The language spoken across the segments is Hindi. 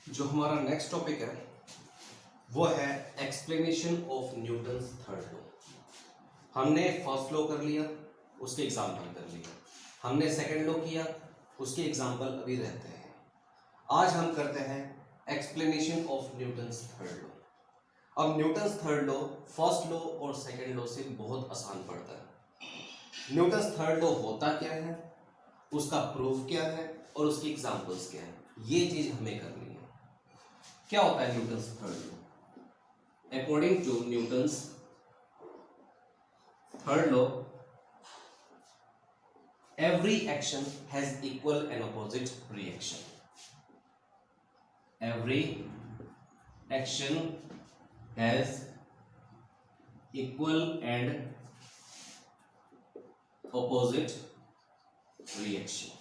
जो हमारा नेक्स्ट टॉपिक है वो है explanation of Newton's third law. हमने फर्स्ट लॉ कर लिया, उसके एग्जाम्पल कर लिया। हमने सेकंड लॉ किया, उसके एग्जाम्पल अभी रहते हैं। आज हम करते हैं explanation of Newton's third law. अब Newton's third law first law और सेकंड लॉ से बहुत आसान पड़ता है। न्यूटन्स थर्ड लॉ होता क्या है, उसका प्रूफ क्या है और उसकी एग्जाम्पल्स क्या है, ये चीज हमें करनी है। क्या होता है Newton's third law? According to Newton's third law, every action has equal and opposite reaction. Every action has equal and opposite reaction.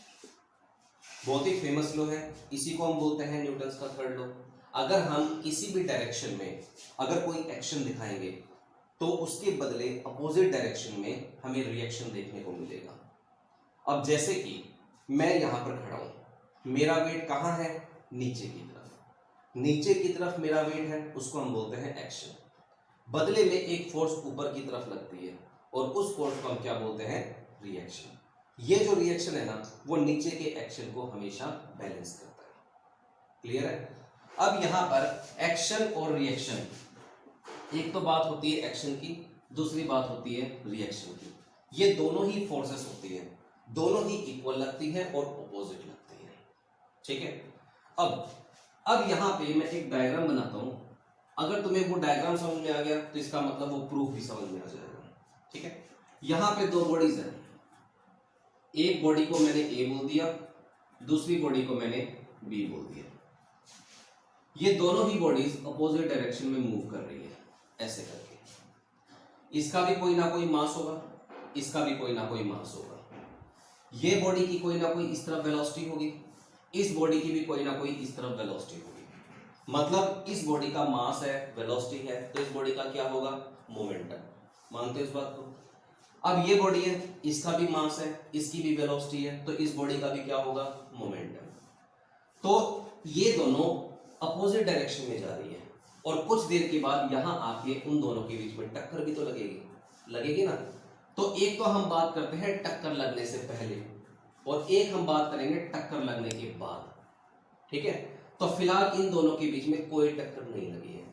बहुत ही फेमस लॉ है, इसी को हम बोलते हैं न्यूटन्स का थर्ड लॉ। अगर हम किसी भी डायरेक्शन में अगर कोई एक्शन दिखाएंगे तो उसके बदले अपोजिट डायरेक्शन में हमें रिएक्शन देखने को मिलेगा। अब जैसे कि मैं यहां पर खड़ा हूं, मेरा वेट कहां है? नीचे की तरफ। नीचे की तरफ मेरा वेट है, उसको हम बोलते हैं एक्शन। बदले में एक फोर्स ऊपर की तरफ लगती है और उस फोर्स को हम क्या बोलते हैं? रिएक्शन। ये जो रिएक्शन है ना, वो नीचे के एक्शन को हमेशा बैलेंस करता है। क्लियर है? अब यहां पर एक्शन और रिएक्शन, एक तो बात होती है एक्शन की, दूसरी बात होती है रिएक्शन की। ये दोनों ही फोर्सेस होती है, दोनों ही इक्वल लगती है और ऑपोजिट लगती है। ठीक है? अब यहां पे मैं एक डायग्राम बनाता हूं। अगर तुम्हें वो डायग्राम समझ में आ गया तो इसका मतलब वो प्रूफ भी समझ में आ जाएगा। ठीक है? यहां पे दो बॉडीज हैं, एक बॉडी को मैंने ए बोल दिया, दूसरी बॉडी को मैंने बी बोल दिया। ये दोनों ही बॉडीज अपोजिट डायरेक्शन में मूव कर रही है, ऐसे करके। इसका भी कोई ना कोई मास होगा, इसका भी कोई ना कोई मास होगा। ये बॉडी की कोई ना कोई इस तरफ वेलोसिटी होगी, इस बॉडी की भी कोई ना कोई इस तरफ वेलोसिटी होगी। मतलब इस बॉडी का मास है, वेलोसिटी है, तो इस बॉडी का क्या होगा? मोमेंटम। मानते हो इस बात को? अब ये बॉडी है, इसका भी मास है, इसकी भी वेलोसिटी है, तो इस बॉडी का भी क्या होगा? मोमेंटम। तो ये दोनों अपोजिट डायरेक्शन में जा रही है और कुछ देर के बाद यहां आके उन दोनों के बीच में टक्कर भी तो लगेगी ना। तो एक तो हम बात करते हैं टक्कर लगने से पहले और एक हम बात करेंगे टक्कर लगने के बाद। ठीक है? तो फिलहाल इन दोनों के बीच में कोई टक्कर नहीं लगी है।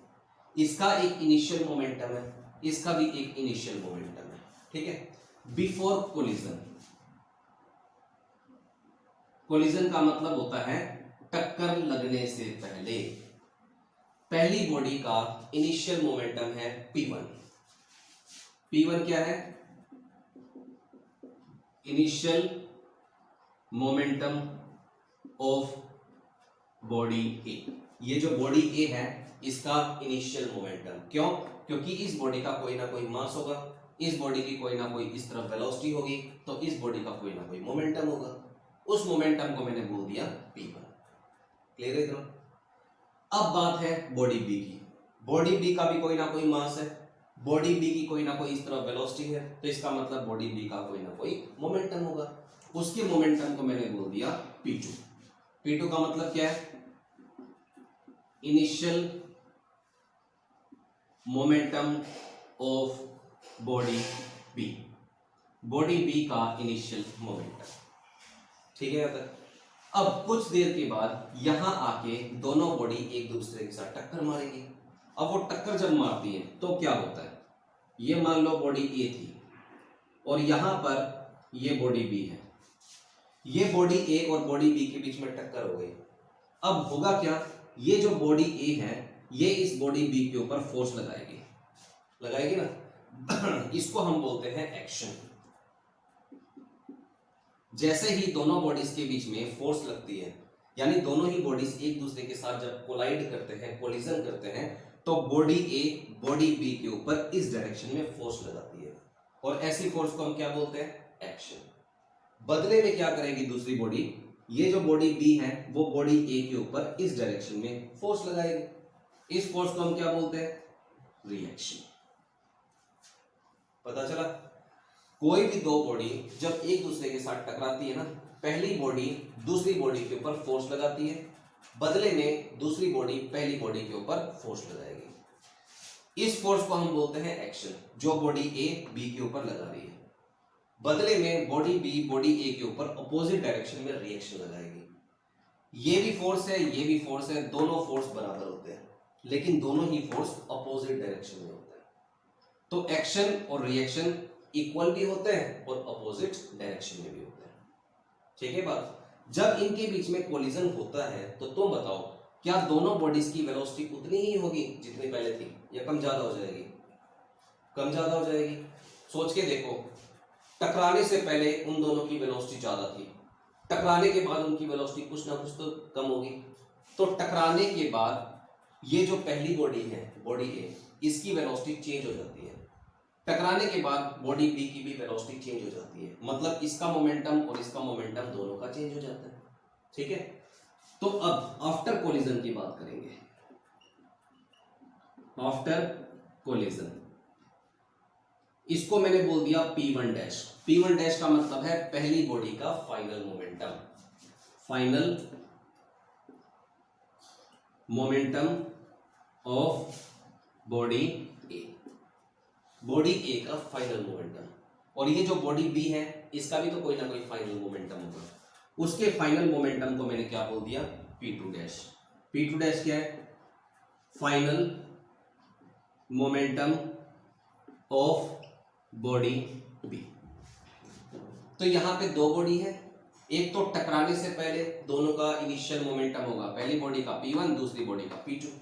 इसका एक इनिशियल मोमेंटम है, इसका भी एक इनिशियल मोमेंटम है। ठीक है? बिफोर कोलिजन, कोलिजन का मतलब होता है टक्कर लगने से पहले। पहली बॉडी का इनिशियल मोमेंटम है P1। P1 क्या है? इनिशियल मोमेंटम ऑफ बॉडी ए। ये जो बॉडी ए है इसका इनिशियल मोमेंटम। क्यों? क्योंकि इस बॉडी का कोई ना कोई मास होगा, इस बॉडी की कोई ना कोई इस तरफ वेलोसिटी होगी, तो इस बॉडी का कोई ना कोई मोमेंटम होगा। उस मोमेंटम को मैंने बोल दिया P1। क्लियर है? अब बात है बॉडी बी की। बॉडी बी का भी कोई ना कोई मास है, बॉडी बी की कोई ना कोई इस तरफ वेलोसिटी है, तो इसका मतलब बॉडी बी का कोई ना कोई मोमेंटम होगा। उसके मोमेंटम को मैंने बोल दिया P2। P2 का मतलब क्या है? Initial momentum of body B. Body B का इनिशियल मोमेंटम। ठीक है? यहां तक? अब कुछ देर के बाद यहां आके दोनों बॉडी एक दूसरे के साथ टक्कर मारेगी। अब वो टक्कर जब मारती है तो क्या होता है? ये मान लो बॉडी ए थी और यहां पर ये बॉडी बी है। ये बॉडी ए और बॉडी बी के बीच में टक्कर हो गई। अब होगा क्या? ये जो बॉडी ए है ये इस बॉडी बी के ऊपर फोर्स लगाएगी ना। इसको हम बोलते हैं एक्शन। जैसे ही दोनों बॉडीज के बीच में फोर्स लगती है, यानी दोनों ही बॉडीज एक दूसरे के साथ जब कोलाइड करते हैं, कोलिजन करते हैं, तो बॉडी ए बॉडी बी के ऊपर इस डायरेक्शन में फोर्स लगाती है और ऐसी फोर्स को हम क्या बोलते हैं? एक्शन। बदले में क्या करेगी दूसरी बॉडी? ये जो बॉडी बी है वो बॉडी ए के ऊपर इस डायरेक्शन में फोर्स लगाएगी। इस फोर्स को हम क्या बोलते हैं? रिएक्शन। पता चला? कोई भी दो बॉडी जब एक दूसरे के साथ टकराती है ना, पहली बॉडी दूसरी बॉडी के ऊपर फोर्स लगाती है बदले में दूसरी बॉडी पहली बॉडी के ऊपर फोर्स लगाएगी। इस फोर्स को हम बोलते हैं एक्शन, जो बॉडी ए बी के ऊपर लगा रही है। बदले में बॉडी बी बॉडी ए के ऊपर अपोजिट डायरेक्शन में रिएक्शन लगाएगी। ये भी फोर्स है, ये भी फोर्स है, दोनों फोर्स बराबर होते हैं, लेकिन दोनों ही फोर्स अपोजिट डायरेक्शन में होते हैं। तो एक्शन और रिएक्शन इक्वल भी होते हैं और अपोजिट डायरेक्शन में भी होते हैं। ठीक है बात। जब इनके बीच में कोलिजन होता है तो तुम बताओ, क्या दोनों बॉडीज की वेलोसिटी उतनी ही होगी जितनी पहले थी, या कम ज्यादा हो जाएगी? कम ज्यादा हो जाएगी। सोच के देखो, टकराने से पहले उन दोनों की वेलोसिटी ज्यादा थी, टकराने के बाद उनकी वेलोसिटी कुछ ना कुछ तो कम होगी। तो टकराने के बाद ये जो पहली बॉडी है, बॉडी ए, इसकी वेलोसिटी चेंज हो जाती है। टकराने के बाद बॉडी बी की भी वेलोसिटी चेंज हो जाती है, मतलब इसका मोमेंटम और इसका मोमेंटम दोनों का चेंज हो जाता है। ठीक है। तो अब आफ्टर कोलिजन की बात करेंगे। आफ्टर कोलिजन, इसको मैंने बोल दिया P1 डैश। P1 डैश का मतलब है पहली बॉडी का final momentum, final momentum of body A, body A का फाइनल मोमेंटम। और ये जो बॉडी बी है इसका भी तो कोई ना कोई फाइनल मोमेंटम होगा, उसके फाइनल मोमेंटम को मैंने क्या बोल दिया? P2 dash. P2 डैश क्या है? Final momentum of body B. तो यहां पे दो बॉडी है, एक तो टकराने से पहले दोनों का इनिशियल मोमेंटम होगा, पहली बॉडी का P1, दूसरी बॉडी का P2।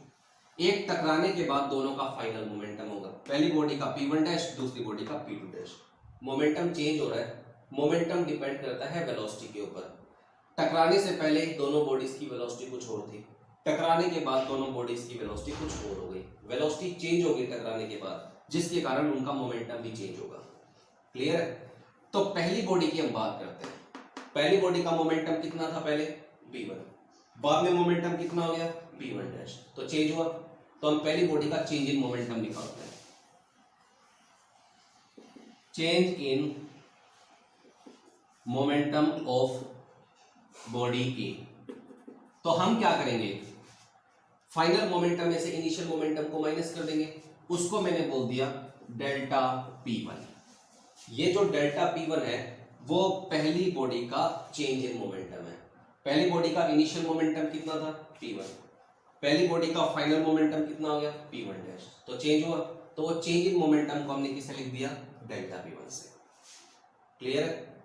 एक टकराने के बाद दोनों का फाइनल मोमेंटम होगा, पहली बॉडी का P1 डैश, दूसरी बॉडी का P2 डैश। मोमेंटम चेंज हो रहा है, मोमेंटम डिपेंड करता है वेलोसिटी के ऊपर। टकराने से पहले दोनों बॉडीज की वेलोसिटी कुछ और थी, टकराने के बाद दोनों बॉडीज की वेलोसिटी कुछ और हो गई, वेलोसिटी चेंज हो गई टकराने के बाद, जिसके कारण उनका मोमेंटम भी चेंज होगा। क्लियर है? तो पहली बॉडी की हम बात करते हैं। पहली बॉडी का मोमेंटम कितना था पहले? P1, बाद में मोमेंटम कितना हो गया? P1 dash. तो चेंज हुआ, तो हम पहली बॉडी का चेंज इन मोमेंटम निकालते हैं। Change in momentum of body A. तो हम क्या करेंगे? फाइनल मोमेंटम में से इनिशियल मोमेंटम को माइनस कर देंगे, उसको मैंने बोल दिया डेल्टा P1। ये जो डेल्टा P1 है वो पहली बॉडी का चेंज इन मोमेंटम है। पहली बॉडी का इनिशियल मोमेंटम कितना था? P1। पहली बॉडी का फाइनल मोमेंटम कितना हो गया? P1 dash. तो चेंज हुआ, तो वो चेंज इन मोमेंटम को हमने किससे लिख दिया? डेल्टा P1 से। क्लियर है?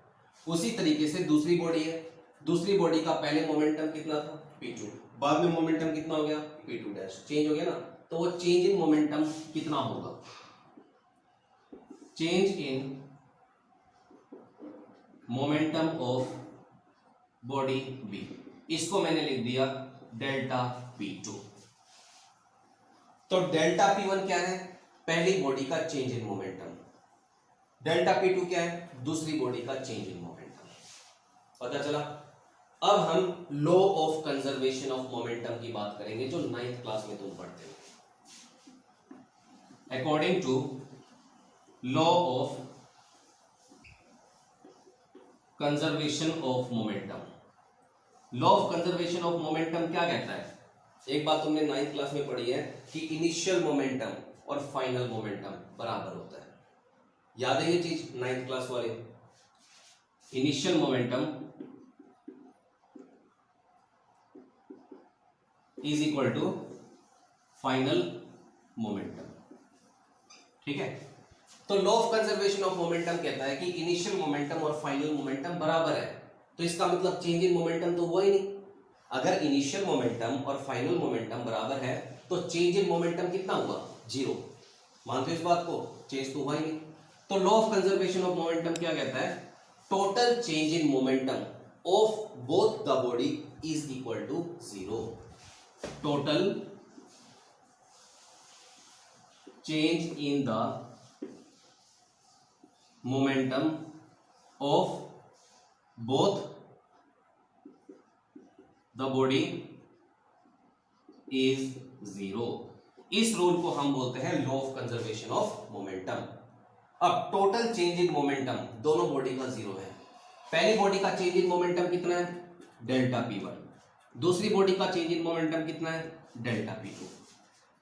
उसी तरीके से दूसरी बॉडी है, दूसरी बॉडी का पहले मोमेंटम कितना था? P2, बाद में मोमेंटम कितना हो गया? P2 dash. चेंज हो गया ना, तो वो चेंज इन मोमेंटम कितना होगा? Change in momentum of body B, इसको मैंने लिख दिया डेल्टा P2। तो डेल्टा P1 क्या है? पहली बॉडी का change in momentum. Delta P2 क्या है? दूसरी बॉडी का चेंज इन मोमेंटम। पता चला? अब हम law of conservation of momentum की बात करेंगे, जो 9th क्लास में तुम पढ़ते हो। According to law of conservation of momentum, law of conservation of momentum क्या कहता है? एक बात तुमने 9th क्लास में पढ़ी है कि इनिशियल मोमेंटम और फाइनल मोमेंटम बराबर होता है। याद है ये चीज 9th क्लास वाले? Initial momentum is equal to final momentum. ठीक है? तो law of conservation of momentum कहता है कि इनिशियल मोमेंटम और फाइनल मोमेंटम बराबर है, तो इसका मतलब चेंज इन मोमेंटम तो हुआ ही नहीं। अगर इनिशियल मोमेंटम और फाइनल मोमेंटम बराबर है तो चेंज इन मोमेंटम कितना हुआ? 0। मानते हो इस बात को? चेंज तो हुआ ही नहीं। तो law of conservation of momentum क्या कहता है? Total change in momentum of both the body is equal to 0। Total change in the momentum of both the body is 0। इस रूल को हम बोलते हैं law of conservation of momentum. अब टोटल चेंज इन मोमेंटम दोनों बॉडी का 0 है। पहली बॉडी का चेंज इन मोमेंटम कितना है? Delta P1। दूसरी बॉडी का चेंज इन मोमेंटम कितना है, डेल्टा P2।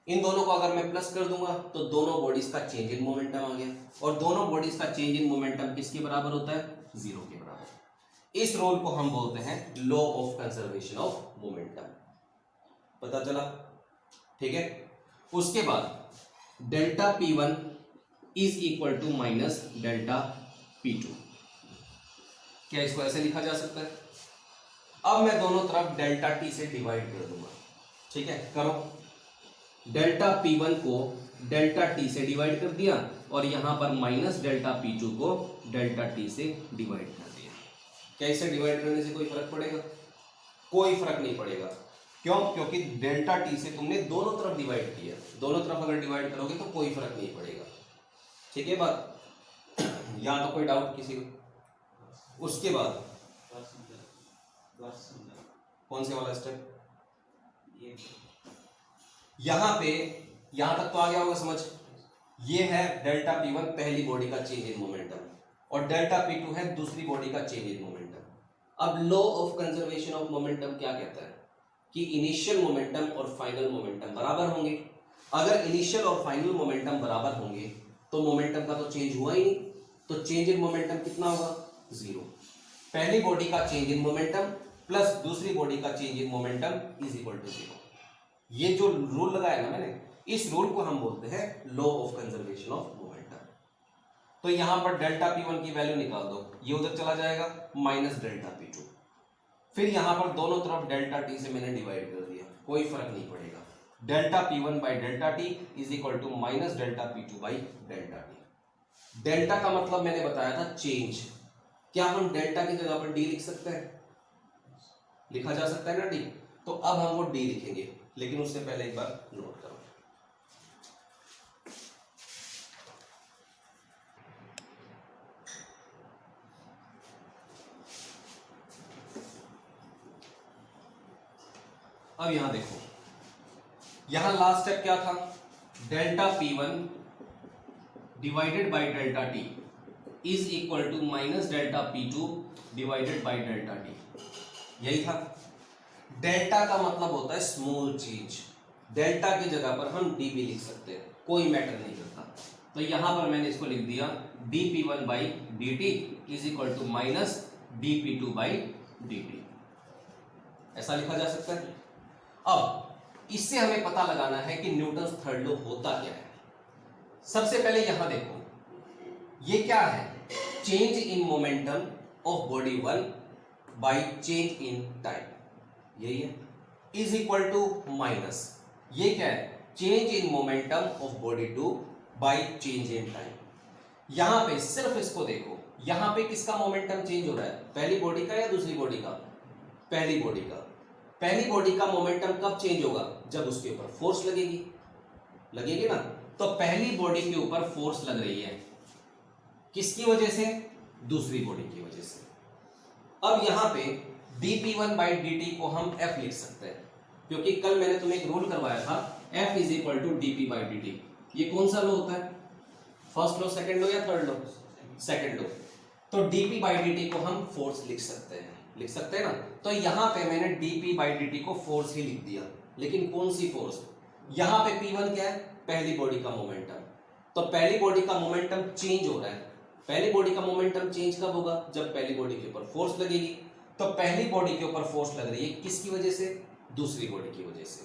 इन दोनों को अगर मैं प्लस कर दूंगा तो दोनों बॉडीज का चेंज इन मोमेंटम आ गया, और दोनों बॉडीज का चेंज इन मोमेंटम किसके बराबर होता है, 0 के बराबर। इस रूल को हम बोलते हैं law of conservation of momentum. पता चला, ठीक है। उसके बाद delta P1 is equal to minus delta P2। क्या इसको ऐसे लिखा जा सकता है? अब मैं दोनों तरफ डेल्टा T से डिवाइड कर दूंगा, ठीक है, करो। डेल्टा P1 को डेल्टा T से डिवाइड कर दिया, और यहां पर माइनस डेल्टा P2 को डेल्टा T से डिवाइड कर दिया। क्या इसे डिवाइड करने से कोई फर्क पड़ेगा? कोई फर्क नहीं पड़ेगा। क्यों? क्योंकि डेल्टा T से तुमने दोनों तरफ डिवाइड किया। दोनों तरफ अगर डिवाइड करोगे तो कोई फर्क नहीं पड़ेगा, ठीक है बात? यहां तो कोई डाउट किसी को? उसके बाद कौन से वाला स्टेप? यहां पे, यहां तक तो आ गया होगा समझ। ये है डेल्टा P1 पहली बॉडी का चेंज इन मोमेंटम, और डेल्टा P2 है दूसरी बॉडी का चेंज इन मोमेंटम। अब law of conservation of momentum क्या कहता है कि इनिशियल मोमेंटम और फाइनल मोमेंटम बराबर होंगे। अगर इनिशियल और फाइनल मोमेंटम बराबर होंगे तो मोमेंटम का तो चेंज हुआ ही नहीं, तो चेंज इन मोमेंटम कितना होगा, 0। पहली बॉडी का चेंज इन मोमेंटम प्लस दूसरी बॉडी का change in momentum is equal to 0। ये जो रूल लगाया ना मैंने, इस रूल को हम बोलते हैं law of conservation of momentum. तो यहां पर डेल्टा P1 की वैल्यू निकाल दो, ये उधर चला जाएगा माइनस डेल्टा P2। फिर यहां पर दोनों तरफ डेल्टा T से मैंने डिवाइड कर दिया, कोई फर्क नहीं पड़ेगा। Delta P1 by delta T is equal to minus delta P2 by delta T। Delta का मतलब मैंने बताया था चेंज। क्या हम डेल्टा की जगह पर D लिख सकते हैं? लिखा जा सकता है ना D। तो अब हम वो D लिखेंगे, लेकिन उससे पहले एक बार नोट करो। अब यहां देखो, यहां लास्ट स्टेप क्या था, delta P1 divided by delta T is equal to minus delta P2 divided by delta T, यही था। डेल्टा का मतलब होता है स्मॉल चेंज। डेल्टा की जगह पर हम डी भी लिख सकते हैं, कोई मैटर नहीं करता। तो यहां पर मैंने इसको लिख दिया dP1 by dt is equal to minus dP2 by dt। ऐसा लिखा जा सकता है। अब इससे हमें पता लगाना है कि न्यूटन्स थर्ड लॉ होता क्या है। सबसे पहले यहां देखो, ये क्या है, change in momentum of body 1 by change in time, यही है, इज इक्वल टू माइनस, ये क्या है, change in momentum of body 2 by change in time. यहां पे सिर्फ इसको देखो, यहां पे किसका मोमेंटम चेंज हो रहा है, पहली बॉडी का या दूसरी बॉडी का? पहली बॉडी का। पहली बॉडी का मोमेंटम कब चेंज होगा, जब उसके ऊपर फोर्स लगेगी, लगेगी ना। तो पहली बॉडी के ऊपर फोर्स लग रही है, किसकी वजह से, दूसरी बॉडी की वजह से। अब यहां पे dP1 बाई dt को हम F लिख सकते हैं, क्योंकि कल मैंने तुम्हें एक रूल करवाया था F is equal to dP by dt। ये कौन सा लॉ होता है, फर्स्ट लॉ, सेकंड लॉ या थर्ड लॉ? Second law. तो dP बाई dt को हम फोर्स लिख सकते हैं, लिख सकते हैं ना। तो यहां पे मैंने dP बाई dt को फोर्स ही लिख दिया, लेकिन कौन सी फोर्स, यहां पे P1 क्या है, पहली बॉडी का मोमेंटम। तो पहली बॉडी का मोमेंटम चेंज हो रहा है। पहली बॉडी का मोमेंटम चेंज कब होगा, जब पहली बॉडी के ऊपर फोर्स लगेगी। तो पहली बॉडी के ऊपर फोर्स लग रही है, किसकी वजह से, दूसरी बॉडी की वजह से।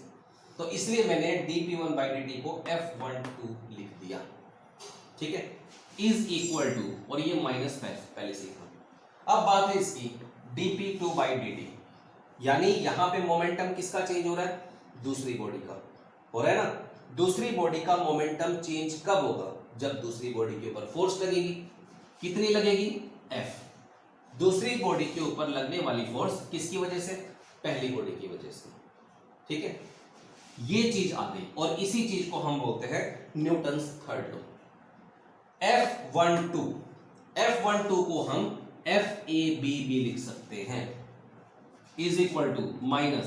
तो इसलिए मैंने dP1 बाई dt को F12 लिख दिया, ठीक है, इज इक्वल टू, और ये माइनस पहले से था। अब बात है इसकी dP2 बाई dt, यानी यहां पे मोमेंटम किसका चेंज हो रहा है, दूसरी बॉडी का हो रहा है ना। दूसरी बॉडी का मोमेंटम चेंज कब होगा, जब दूसरी बॉडी के ऊपर फोर्स लगेगी। कितनी लगेगी, F। दूसरी बॉडी के ऊपर लगने वाली फोर्स किसकी वजह से, पहली बॉडी की वजह से, ठीक है। ये चीज आ गई, और इसी चीज को हम बोलते हैं न्यूटन्स थर्ड लॉ। F12 को हम FAB भी लिख सकते हैं, is equal to minus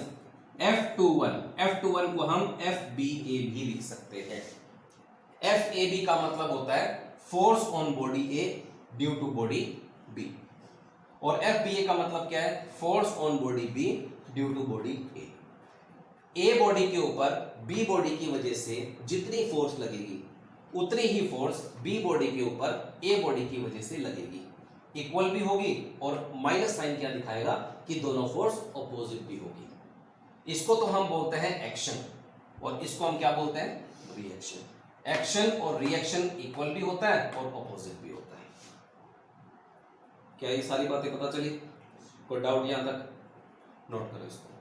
F21 को हम FBA भी लिख सकते हैं। FAB का मतलब होता है force on body A due to body B, और FBA का मतलब क्या है, force on body B due to body A body के ऊपर बी बॉडी की वजह से जितनी फोर्स लगेगी उतनी ही फोर्स बी बॉडी के ऊपर ए बॉडी की वजह से लगेगी, इक्वल भी होगी और माइनस साइन क्या दिखाएगा कि दोनों फोर्स ऑपोजिट भी होगी। इसको तो हम बोलते हैं एक्शन और इसको हम क्या बोलते हैं, रिएक्शन। एक्शन और रिएक्शन इक्वल भी होता है और ऑपोजिट भी होता है। क्या ये सारी बातें पता चली? कोई डाउट यहां तक? नोट करो इसको।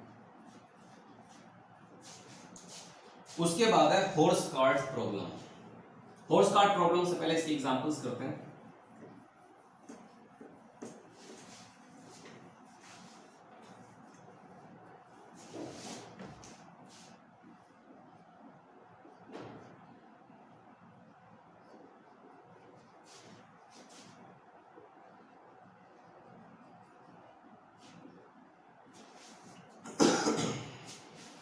उसके बाद है horse cart problem. Horse cart problem से पहले इसकी एग्जांपल्स करते हैं।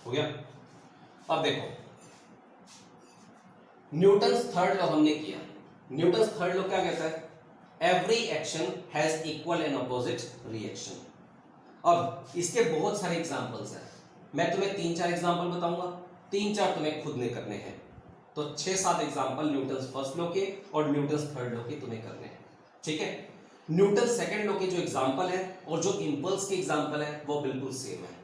हो गया? अब देखो, न्यूटन्स थर्ड लॉ हमने किया। न्यूटन्स थर्ड लॉ क्या कहता है? Every action has equal and opposite reaction. अब इसके बहुत सारे एग्जांपल्स हैं, मैं तुम्हें 3-4 एग्जांपल बताऊंगा, 3-4 तुम्हें खुद ने करने हैं। तो 6-7 एग्जांपल न्यूटन्स फर्स्ट लॉ के और न्यूटन्स थर्ड लॉ के तुम्हें करने हैं, ठीक है? न्यूटन सेकंड लॉ के जो एग्जांपल है और जो इंपल्स के एग्जांपल है वो बिल्कुल सेम है।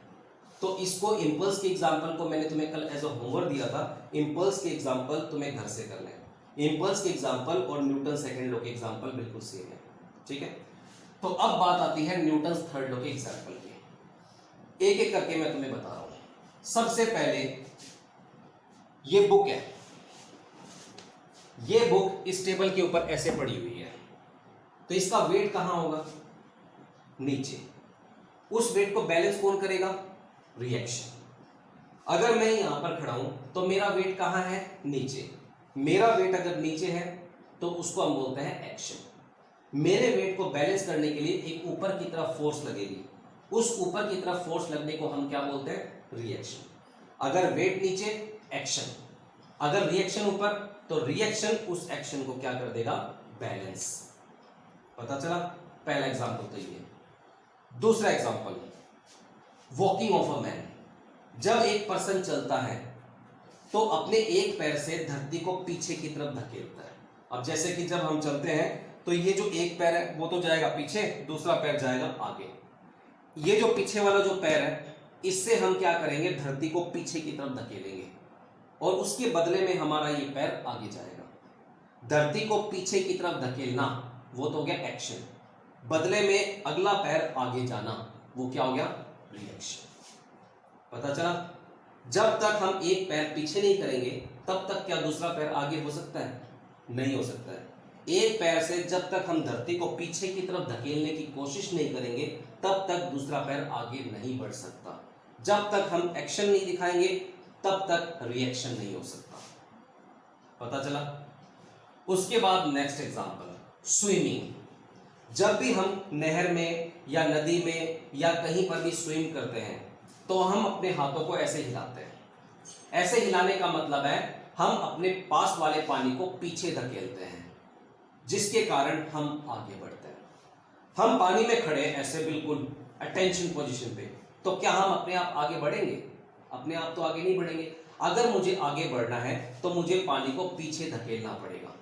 तो इसको इंपल्स के एग्जांपल को मैंने तुम्हें कल एज अ होमवर्क दिया था, इंपल्स के एग्जांपल तुम्हें घर से करना है। इंपल्स के एग्जांपल और न्यूटन सेकंड लॉ के एग्जांपल बिल्कुल सेम है, ठीक है? तो अब बात आती है न्यूटन थर्ड लॉ के एग्जांपल की। एक एक करके मैं तुम्हें बता रहा हूं। सबसे पहले ये बुक है, ये बुक इस टेबल के ऊपर ऐसे पड़ी हुई है, तो इसका वेट कहां होगा? नीचे। उस वेट को बैलेंस कौन करेगा? रिएक्शन। अगर मैं यहां पर खड़ा हूं तो मेरा वेट कहां है? नीचे। मेरा वेट अगर नीचे है तो उसको हम बोलते हैं एक्शन। मेरे वेट को बैलेंस करने के लिए एक ऊपर की तरफ फोर्स लगेगी, उस ऊपर की तरफ फोर्स लगने को हम क्या बोलते हैं? रिएक्शन। अगर वेट नीचे, एक्शन। अगर रिएक्शन ऊपर, तो रिएक्शन उस एक्शन को क्या कर देगा? बैलेंस। पता चला? पहला एग्जांपल तो ये। दूसरा example, walking of a man. जब एक पर्सन चलता है तो अपने एक पैर से धरती को पीछे की तरफ धकेलता है। अब जैसे कि जब हम चलते हैं तो ये जो एक पैर है वो तो जाएगा पीछे, दूसरा पैर जाएगा आगे। ये जो पीछे वाला जो पैर है इससे हम क्या करेंगे? धरती को पीछे की तरफ धकेलेंगे और उसके बदले में हमारा ये पैर आगे जाएगा। धरती को पीछे की तरफ धकेलना वो तो हो गया एक्शन, बदले में अगला पैर आगे जाना वो क्या हो गया? रिएक्शन। पता चला? जब तक हम एक पैर पीछे नहीं करेंगे तब तक क्या दूसरा पैर आगे हो सकता है? नहीं हो सकता है। एक पैर से जब तक हम धरती को पीछे की तरफ धकेलने की कोशिश नहीं करेंगे तब तक दूसरा पैर आगे नहीं बढ़ सकता। जब तक हम एक्शन नहीं दिखाएंगे तब तक रिएक्शन नहीं हो सकता। पता चला? उसके बाद नेक्स्ट एग्जांपल, स्विमिंग। जब भी हम नहर में या नदी में या कहीं पर भी स्विम करते हैं तो हम अपने हाथों को ऐसे हिलाते हैं। ऐसे हिलाने का मतलब है हम अपने पास वाले पानी को पीछे धकेलते हैं, जिसके कारण हम आगे बढ़ते हैं। हम पानी में खड़े ऐसे बिल्कुल अटेंशन पोजीशन पे, तो क्या हम अपने आप आगे बढ़ेंगे? अपने आप तो आगे नहीं बढ़ेंगे। अगर मुझे आगे बढ़ना है तो मुझे पानी को पीछे धकेलना पड़ेगा।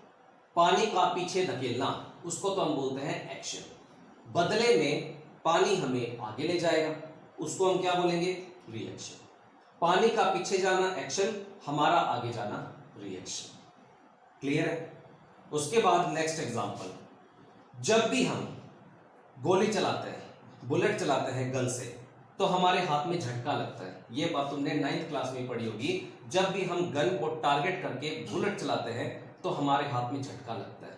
पानी का पीछे धकेलना उसको तो हम बोलते हैं एक्शन। बदले में पानी हमें आगे ले जाएगा, उसको हम क्या बोलेंगे? रिएक्शन। पानी का पीछे जाना एक्शन, हमारा आगे जाना रिएक्शन। क्लियर है? उसके बाद नेक्स्ट एग्जांपल, जब भी हम गोली चलाते हैं, बुलेट चलाते हैं गन से, तो हमारे हाथ में झटका लगता है। ये बात तुमने 9th क्लास में पढ़ी होगी। जब भी हम गन को टारगेट करके बुलेट चलाते हैं तो हमारे हाथ में झटका लगता है।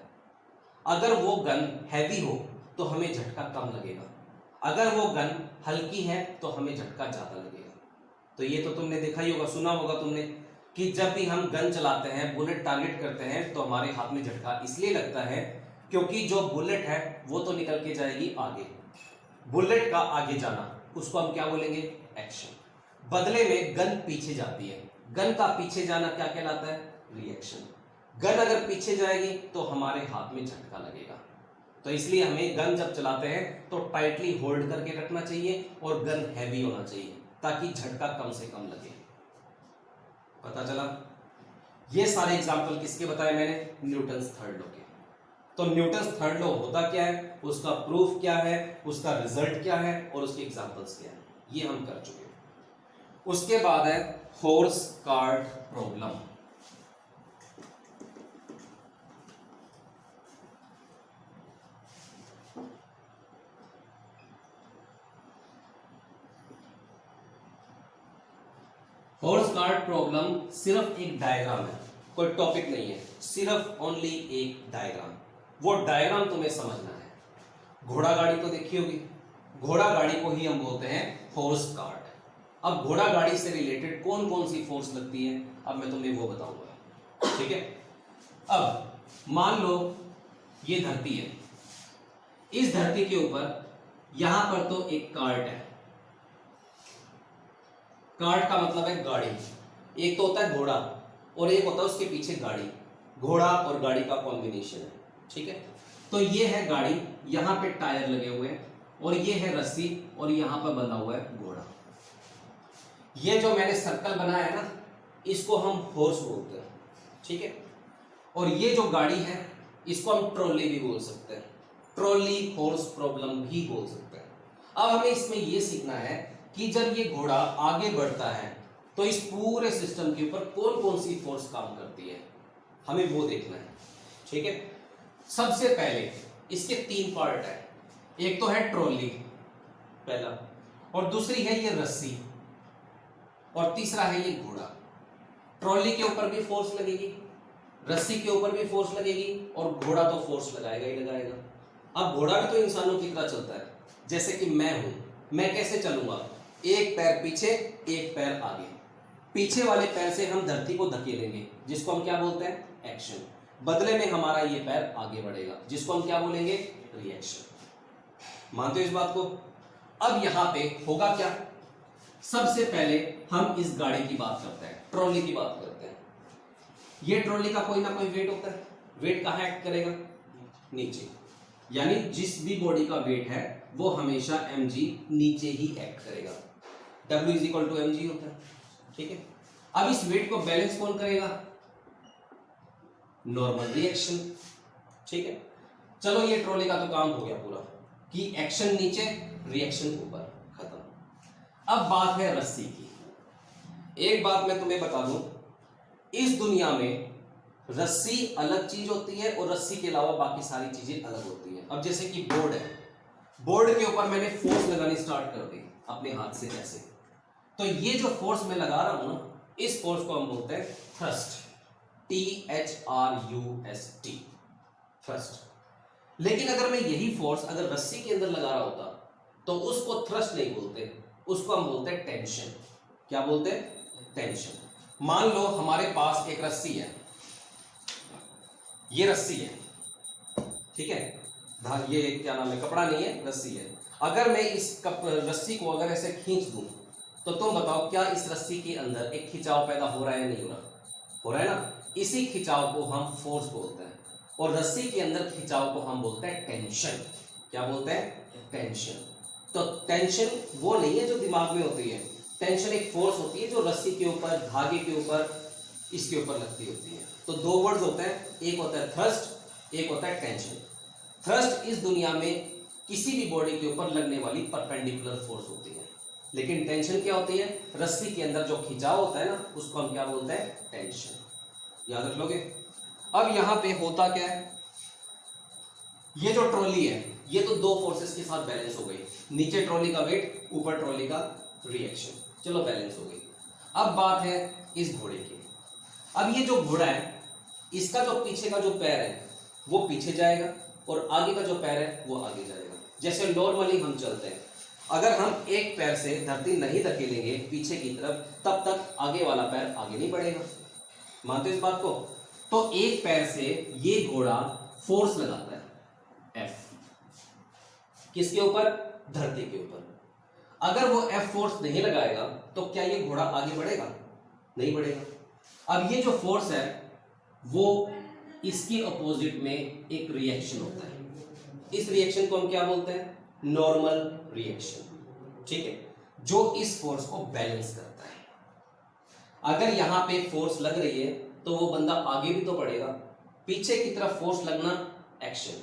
अगर वो गन हैवी हो तो हमें झटका कम लगेगा, अगर वो गन हल्की है तो हमें झटका ज्यादा लगेगा। तो ये तो तुमने देखा ही होगा, सुना होगा तुमने कि जब भी हम गन चलाते हैं, बुलेट टारगेट करते हैं, तो हमारे हाथ में झटका इसलिए लगता है क्योंकि जो बुलेट है वो तो निकल के जाएगी आगे। बुलेट का आगे जाना उसको हम क्या बोलेंगे? एक्शन। बदले में गन पीछे जाती है, गन का पीछे जाना क्या कहलाता है? रिएक्शन। गन अगर पीछे जाएगी तो हमारे हाथ में झटका लगेगा। तो इसलिए हमें गन जब चलाते हैं तो टाइटली होल्ड करके रखना चाहिए और गन हैवी होना चाहिए। ताकि झटका कम से कम लगे। पता चला? ये सारे एग्जाम्पल किसके बताए मैंने? न्यूटन्स थर्ड लॉ के। तो न्यूटन्स थर्ड लॉ होता क्या है, उसका प्रूफ क्या है, उसका रिजल्ट क्या है और उसके एग्जाम्पल्स क्या है, ये हम कर चुके हैं। उसके बाद है horse cart problem. Horse cart problem सिर्फ एक डायग्राम है, कोई टॉपिक नहीं है, सिर्फ ओनली एक डायग्राम। वो डायग्राम तुम्हें समझना है। घोड़ा गाड़ी तो देखी होगी, घोड़ा गाड़ी को ही हम बोलते हैं हॉर्स कार्ट। अब घोड़ा गाड़ी से रिलेटेड कौन कौन सी फोर्स लगती है, अब मैं तुम्हें वो बताऊंगा, ठीक है। अब मान लो ये धरती है, इस धरती के ऊपर यहां पर तो एक कार्ट है, कार्ट का मतलब है गाड़ी। एक तो होता है घोड़ा और एक होता है उसके पीछे गाड़ी, घोड़ा और गाड़ी का कॉम्बिनेशन है, ठीक है। तो ये है गाड़ी, यहां पे टायर लगे हुए हैं और ये है रस्सी और यहां पर बंधा हुआ है घोड़ा। ये जो मैंने सर्कल बनाया है ना, इसको हम हॉर्स बोलते हैं, ठीक है। और ये जो गाड़ी है इसको हम ट्रॉली भी बोल सकते हैं, ट्रॉली हॉर्स प्रॉब्लम भी बोल सकते हैं। अब हमें इसमें यह सीखना है कि जब ये घोड़ा आगे बढ़ता है तो इस पूरे सिस्टम के ऊपर कौन कौन सी फोर्स काम करती है, हमें वो देखना है, ठीक है। सबसे पहले इसके तीन पार्ट है, एक तो है ट्रॉली पहला, और दूसरी है ये रस्सी, और तीसरा है ये घोड़ा। ट्रॉली के ऊपर भी फोर्स लगेगी, रस्सी के ऊपर भी फोर्स लगेगी और घोड़ा तो फोर्स लगाएगा ही लगाएगा। अब घोड़ा भी तो इंसानों की तरह चलता है, जैसे कि मैं हूं, मैं कैसे चलूंगा, एक पैर पीछे एक पैर आगे, पीछे वाले पैर से हम धरती को धकेलेंगे जिसको हम क्या बोलते हैं, एक्शन। बदले में हमारा ये पैर आगे बढ़ेगा जिसको हम क्या बोलेंगे, रिएक्शन। मानते हो इस बात को? अब यहां पे होगा क्या, सबसे पहले हम इस गाड़ी की बात करते हैं, ट्रॉली की बात करते हैं। ये ट्रॉली का कोई ना कोई वेट होता है, वेट कहां एक्ट करेगा, नीचे, यानी जिस भी बॉडी का वेट है वो हमेशा mg नीचे ही एक्ट करेगा, W is equal to mg होता है, ठीक है। अब इस वेट को बैलेंस कौन करेगा, नॉर्मल रिएक्शन, ठीक है। चलो ये ट्रॉली का तो काम हो गया पूरा कि एक्शन नीचे रिएक्शन ऊपर, खत्म। अब बात है रस्सी की। एक बात मैं तुम्हें बता दूं, इस दुनिया में रस्सी अलग चीज होती है और रस्सी के अलावा बाकी सारी चीजें अलग होती हैं। अब जैसे कि बोर्ड है, बोर्ड के ऊपर मैंने फोर्स लगानी स्टार्ट कर दी अपने हाथ से ऐसे, तो ये जो फोर्स मैं लगा रहा हूं ना, इस फोर्स को हम बोलते हैं थ्रस्ट, THRUST, थ्रस्ट। लेकिन अगर मैं यही फोर्स अगर रस्सी के अंदर लगा रहा होता तो उसको थ्रस्ट नहीं बोलते, उसको हम बोलते हैं टेंशन। क्या बोलते हैं, टेंशन। मान लो हमारे पास एक रस्सी है, ये रस्सी है, ठीक है, ये क्या नाम है, कपड़ा नहीं है, रस्सी है। अगर मैं इस रस्सी को अगर ऐसे खींच दूं तो तुम बताओ क्या इस रस्सी के अंदर एक खिंचाव पैदा हो रहा है या नहीं हो रहा, हो रहा है ना। इसी खिंचाव को हम फोर्स बोलते हैं और रस्सी के अंदर खिंचाव को हम बोलते हैं टेंशन। क्या बोलते हैं, टेंशन। तो टेंशन वो नहीं है जो दिमाग में होती है, टेंशन एक फोर्स होती है जो रस्सी के ऊपर, धागे के ऊपर, इसके ऊपर लगती होती है। तो दो वर्ड्स होते हैं, एक होता है थ्रस्ट, एक होता है टेंशन। थ्रस्ट इस दुनिया में किसी भी बॉडी के ऊपर लगने वाली परपेंडिकुलर फोर्स होती है, लेकिन टेंशन क्या होती है, रस्सी के अंदर जो खिंचाव होता है ना, उसको हम क्या बोलते हैं, टेंशन। याद रख लोगे। अब यहां पे होता क्या है, ये जो ट्रॉली है ये तो दो फोर्सेस के साथ बैलेंस हो गई, नीचे ट्रॉली का वेट, ऊपर ट्रॉली का रिएक्शन, चलो बैलेंस हो गई। अब बात है इस घोड़े की। अब ये जो घोड़ा है, इसका जो पीछे का जो पैर है वो पीछे जाएगा और आगे का जो पैर है वो आगे जाएगा। जैसे नॉर्मली हम चलते हैं, अगर हम एक पैर से धरती नहीं धकेलेंगे पीछे की तरफ, तब तक आगे वाला पैर आगे नहीं बढ़ेगा। मानते हो इस बात को? तो एक पैर से ये घोड़ा फोर्स लगाता है F, किसके ऊपर, धरती के ऊपर। अगर वो F फोर्स नहीं लगाएगा तो क्या ये घोड़ा आगे बढ़ेगा, नहीं बढ़ेगा। अब ये जो फोर्स है वो इसके अपोजिट में एक रिएक्शन होता है, इस रिएक्शन को हम क्या बोलते हैं, नॉर्मल रिएक्शन, ठीक है। जो इस फोर्स को बैलेंस करता है। अगर यहां पे फोर्स लग रही है तो वो बंदा आगे भी तो बढ़ेगा, पीछे की तरफ फोर्स लगना एक्शन,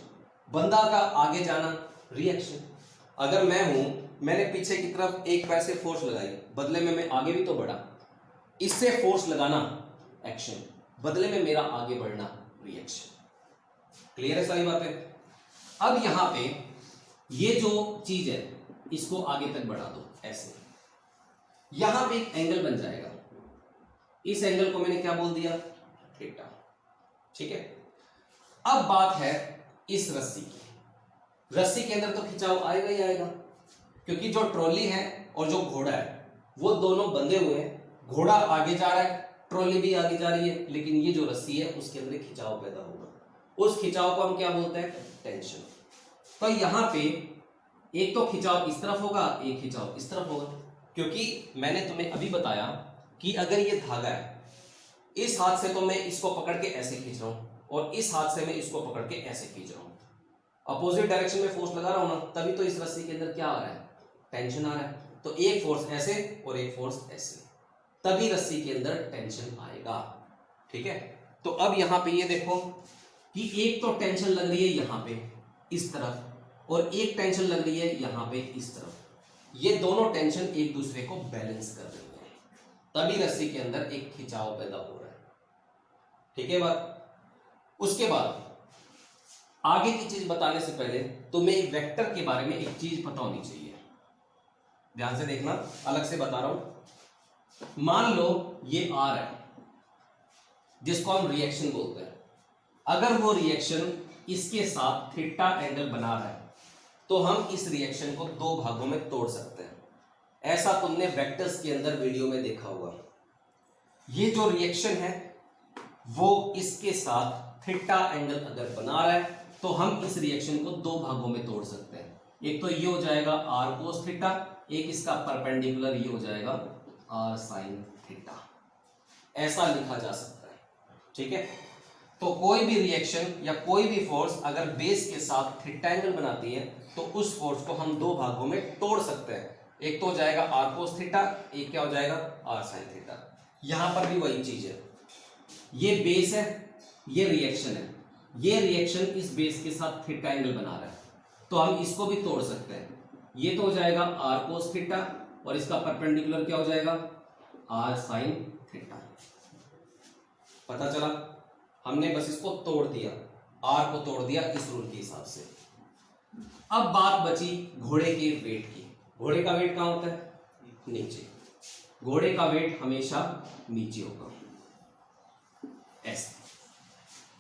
बंदा का आगे जाना रिएक्शन। अगर मैं हूं, मैंने पीछे की तरफ एक पैर से फोर्स लगाई, बदले में मैं आगे भी तो बढ़ा, इससे फोर्स लगाना एक्शन, बदले में मेरा आगे बढ़ना रिएक्शन। क्लियर है सारी बातें? अब यहां पे ये जो चीज है इसको आगे तक बढ़ा दो ऐसे, यहां पे एक एंगल बन जाएगा, इस एंगल को मैंने क्या बोल दिया? थीटा। ठीक है, अब बात है इस रस्सी की। रस्सी के अंदर तो खिंचाव आएगा ही आएगा, क्योंकि जो ट्रॉली है और जो घोड़ा है वो दोनों बंधे हुए हैं। घोड़ा आगे जा रहा है, ट्रॉली भी आगे जा रही है, लेकिन ये जो रस्सी है उसके अंदर खिंचाव पैदा होगा। उस खिंचाव को हम क्या बोलते हैं? टेंशन। तो यहां पे एक तो खिंचाव इस तरफ होगा, एक खिंचाव इस तरफ होगा, क्योंकि मैंने तुम्हें अभी बताया कि अगर ये धागा है, इस हाथ से तो मैं इसको पकड़ के ऐसे खींच रहा हूं और इस हाथ से मैं इसको पकड़ के ऐसे खींच रहा हूं, अपोजिट डायरेक्शन में फोर्स लगा रहा हूं ना, तभी तो इस रस्सी के अंदर क्या आ रहा है? टेंशन आ रहा है। तो एक फोर्स ऐसे और एक फोर्स ऐसे, तभी रस्सी के अंदर टेंशन आएगा। ठीक है, तो अब यहां पे ये देखो कि एक तो टेंशन लग रही है यहां पे इस तरफ और एक टेंशन लग रही है यहां पे इस तरफ, ये दोनों टेंशन एक दूसरे को बैलेंस कर रही है, तभी रस्सी के अंदर एक खिंचाव पैदा हो रहा है। ठीक है बात? उसके बाद आगे की चीज बताने से पहले तुम्हें वेक्टर के बारे में एक चीज पता होनी चाहिए, ध्यान से देखना, अलग से बता रहा हूं। मान लो ये आर है जिसको हम रिएक्शन बोलते हैं, अगर वो रिएक्शन इसके साथ थीटा एंगल बना रहा है तो हम इस रिएक्शन को दो भागों में तोड़ सकते हैं। ऐसा तुमने वेक्टर्स के अंदर वीडियो में देखा होगा। ये जो रिएक्शन है वो इसके साथ थीटा एंगल अगर बना रहा है तो हम इस रिएक्शन को दो भागों में तोड़ सकते हैं। एक तो ये हो जाएगा आर कोस थीटा, एक इसका परपेंडिकुलर ये हो जाएगा आर साइन थीटा, ऐसा लिखा जा सकता है। ठीक है, तो कोई भी रिएक्शन या कोई भी फोर्स अगर बेस के साथ थीटा एंगल बनाती है तो उस फोर्स को हम दो भागों में तोड़ सकते हैं। एक तो हो जाएगा आर कोस थीटा, एक क्या हो जाएगा? R sine theta. यहां पर भी वही चीज है, ये बेस है, ये रिएक्शन है, ये रिएक्शन इस बेस के साथ थीटा एंगल बना रहा है तो हम इसको भी तोड़ सकते हैं। ये तो हो जाएगा आर कोस थीटा और इसका परपेंडिकुलर क्या हो जाएगा? R sine theta. पता चला? हमने बस इसको तोड़ दिया, आर को तोड़ दिया इस रूल के हिसाब से। अब बात बची घोड़े के वेट की। घोड़े का वेट कहां होता है? नीचे। घोड़े का वेट हमेशा नीचे होगा, ऐसे।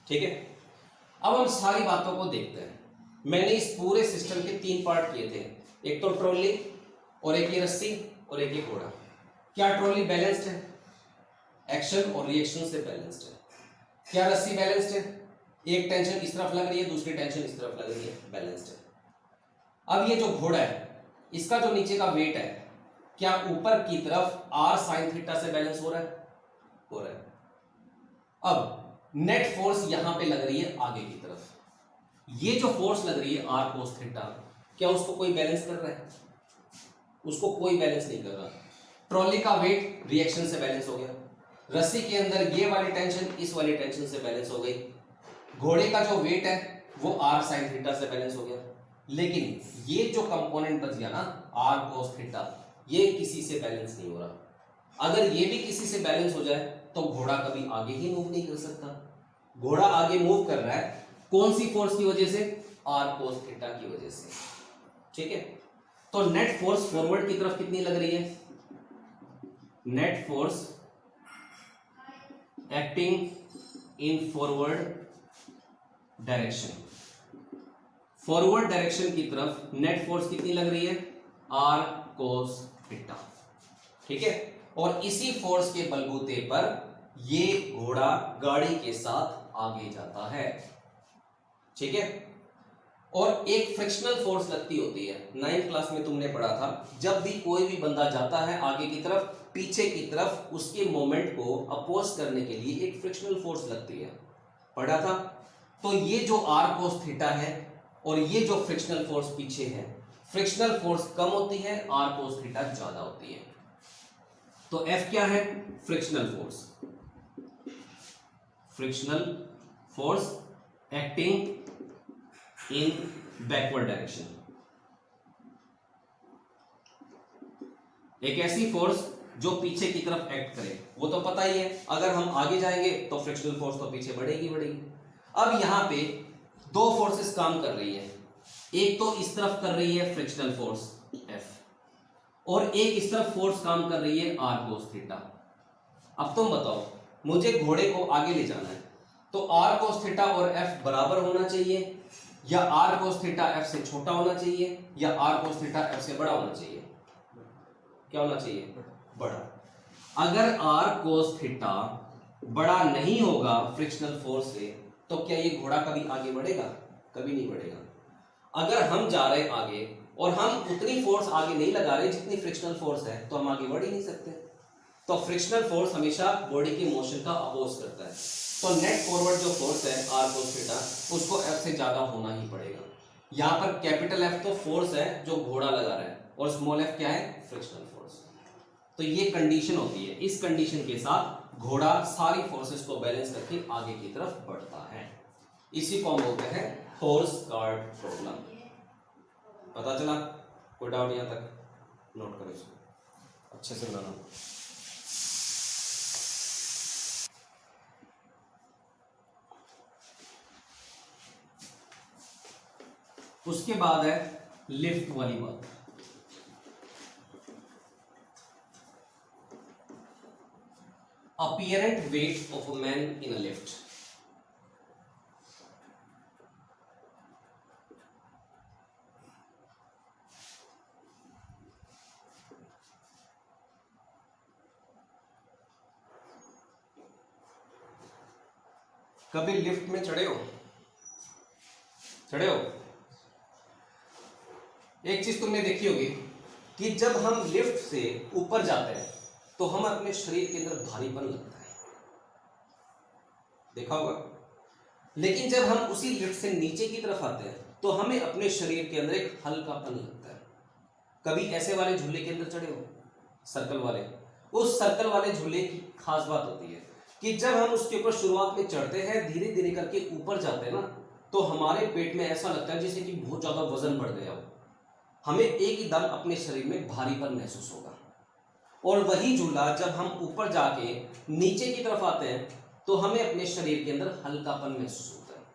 ठीक है, अब हम सारी बातों को देखते हैं। मैंने इस पूरे सिस्टम के तीन पार्ट किए थे, एक तो ट्रॉली और एक ये रस्सी और एक ये घोड़ा। क्या ट्रॉली बैलेंस्ड है? एक्शन और रिएक्शन से बैलेंस्ड है। क्या रस्सी बैलेंस्ड है? एक टेंशन इस तरफ लग रही है, दूसरी टेंशन इस तरफ लग रही है, बैलेंस्ड है। अब ये जो घोड़ा है इसका जो नीचे का वेट है, क्या ऊपर की तरफ आर साइन थीटा से बैलेंस हो रहा है? हो रहा है। अब नेट फोर्स यहां पे लग रही है आगे की तरफ, ये जो फोर्स लग रही है आर कोस थीटा, क्या उसको कोई बैलेंस कर रहा है? उसको कोई बैलेंस नहीं कर रहा। ट्रॉली का वेट रिएक्शन से बैलेंस हो गया, रस्सी के अंदर ये वाली टेंशन इस वाली टेंशन से बैलेंस हो गई, घोड़े का जो वेट है वो आर साइन थीटा से बैलेंस हो गया। लेकिन ये जो कंपोनेंट बच गया ना आर कोस थीटा, ये किसी से बैलेंस नहीं हो रहा। अगर ये भी किसी से बैलेंस हो जाए तो घोड़ा कभी आगे ही मूव नहीं कर सकता। घोड़ा आगे मूव कर रहा है कौन सी फोर्स की वजह से? आर कोस थीटा की वजह से। ठीक है, तो नेट फोर्स फॉरवर्ड की तरफ कितनी लग रही है? Net force acting in forward direction, forward direction की तरफ नेट फोर्स कितनी लग रही है? R cos theta. ठीक है, और इसी फोर्स के बलबूते पर ये घोड़ा गाड़ी के साथ आगे जाता है। ठीक है, और एक फ्रिक्शनल फोर्स लगती होती है, 9th क्लास में तुमने पढ़ा था। जब भी कोई भी बंदा जाता है आगे की तरफ, पीछे की तरफ उसके मोमेंट को अपोज करने के लिए एक फ्रिक्शनल फोर्स लगती है, पढ़ा था। तो ये जो आर कोस थीटा है और ये जो फ्रिक्शनल फोर्स पीछे है, फ्रिक्शनल फोर्स कम होती है, आर कोस थीटा ज्यादा होती है। तो एफ क्या है? Frictional force, frictional force acting इन बैकवर्ड डायरेक्शन, एक ऐसी फोर्स जो पीछे की तरफ एक्ट करे। वो तो पता ही है, अगर हम आगे जाएंगे तो फ्रिक्शनल फोर्स तो पीछे बढ़ेगी बढ़ेगी। अब यहां पे दो फोर्सेस काम कर रही है, एक तो इस तरफ कर रही है फ्रिक्शनल फोर्स एफ, और एक इस तरफ फोर्स काम कर रही है आर कोस थीटा। अब तुम बताओ, मुझे घोड़े को आगे ले जाना है, तो आर कोस थीटा और एफ बराबर होना चाहिए, या आर कोस थीटा एफ से छोटा होना चाहिए, या आर कोस थीटा एफ से बड़ा होना चाहिए? क्या होना चाहिए? बड़ा। अगर आर कोस थीटा बड़ा नहीं होगा फ्रिक्शनल फोर्स से, तो क्या ये घोड़ा कभी आगे बढ़ेगा? कभी नहीं बढ़ेगा। अगर हम जा रहे आगे और हम उतनी फोर्स आगे नहीं लगा रहे जितनी फ्रिक्शनल फोर्स है, तो हम आगे बढ़ ही नहीं सकते। तो फ्रिक्शनल फोर्स हमेशा बॉडी के मोशन का अपोज करता है, तो नेट फॉरवर्ड जो फोर्स है आर कोस थीटा, उसको एफ से ज्यादा होना ही पड़ेगा। यहां पर कैपिटल एफ तो फोर्स है जो घोड़ा लगा रहा है, और स्मॉल एफ क्या है? Frictional force. तो ये कंडीशन होती है, इस कंडीशन के साथ घोड़ा सारी फोर्सेस को बैलेंस करके आगे की तरफ बढ़ता है। इसी को हम बोलते हैं हॉर्स कार्ट प्रॉब्लम। पता चला? कोई डाउट यहां तक? नोट करो इसको अच्छे से बनाना। उसके बाद है लिफ्ट वाली बात। Apparent weight of a man in a lift. कभी लिफ्ट में चढ़े हो? चढ़े हो? एक चीज तुमने देखी होगी कि जब हम लिफ्ट से ऊपर जाते हैं तो हम अपने शरीर के अंदर भारीपन लगता है, देखा होगा। लेकिन जब हम उसी लिफ्ट से नीचे की तरफ आते हैं तो हमें अपने शरीर के अंदर एक हल्कापन लगता है। कभी ऐसे वाले झूले के अंदर चढ़े हो? सर्कल वाले। उस सर्कल वाले झूले की खास बात होती है कि जब हम उसके ऊपर शुरुआत में चढ़ते हैं, धीरे धीरे करके ऊपर जाते हैं ना, तो हमारे पेट में ऐसा लगता है जैसे कि बहुत ज्यादा वजन बढ़ गया हो। हमें एक ही दम अपने शरीर में भारीपन महसूस होगा। और वही झूला जब हम ऊपर जाके नीचे की तरफ आते हैं तो हमें अपने शरीर के अंदर हल्कापन महसूस होता है।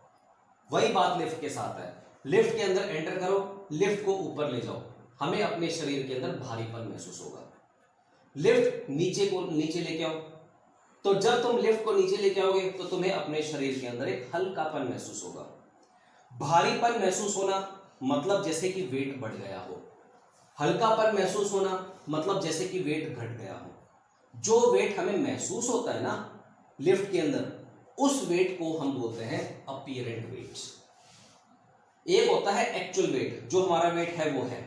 वही बात लिफ्ट के साथ है। लिफ्ट के अंदर एंटर करो, लिफ्ट को ऊपर ले जाओ, हमें अपने शरीर के अंदर भारीपन महसूस होगा। लिफ्ट नीचे लेके आओ, तो जब तुम लिफ्ट को नीचे लेके आओगे तो तुम्हें अपने शरीर के अंदर एक हल्कापन महसूस होगा। भारीपन महसूस होना मतलब जैसे कि वेट बढ़ गया हो, हल्कापन महसूस होना मतलब जैसे कि वेट घट गया हो। जो वेट हमें महसूस होता है ना लिफ्ट के अंदर, उस वेट को हम बोलते हैं अपीयरेंट वेट। एक होता है एक्चुअल वेट, जो हमारा वेट है वो है,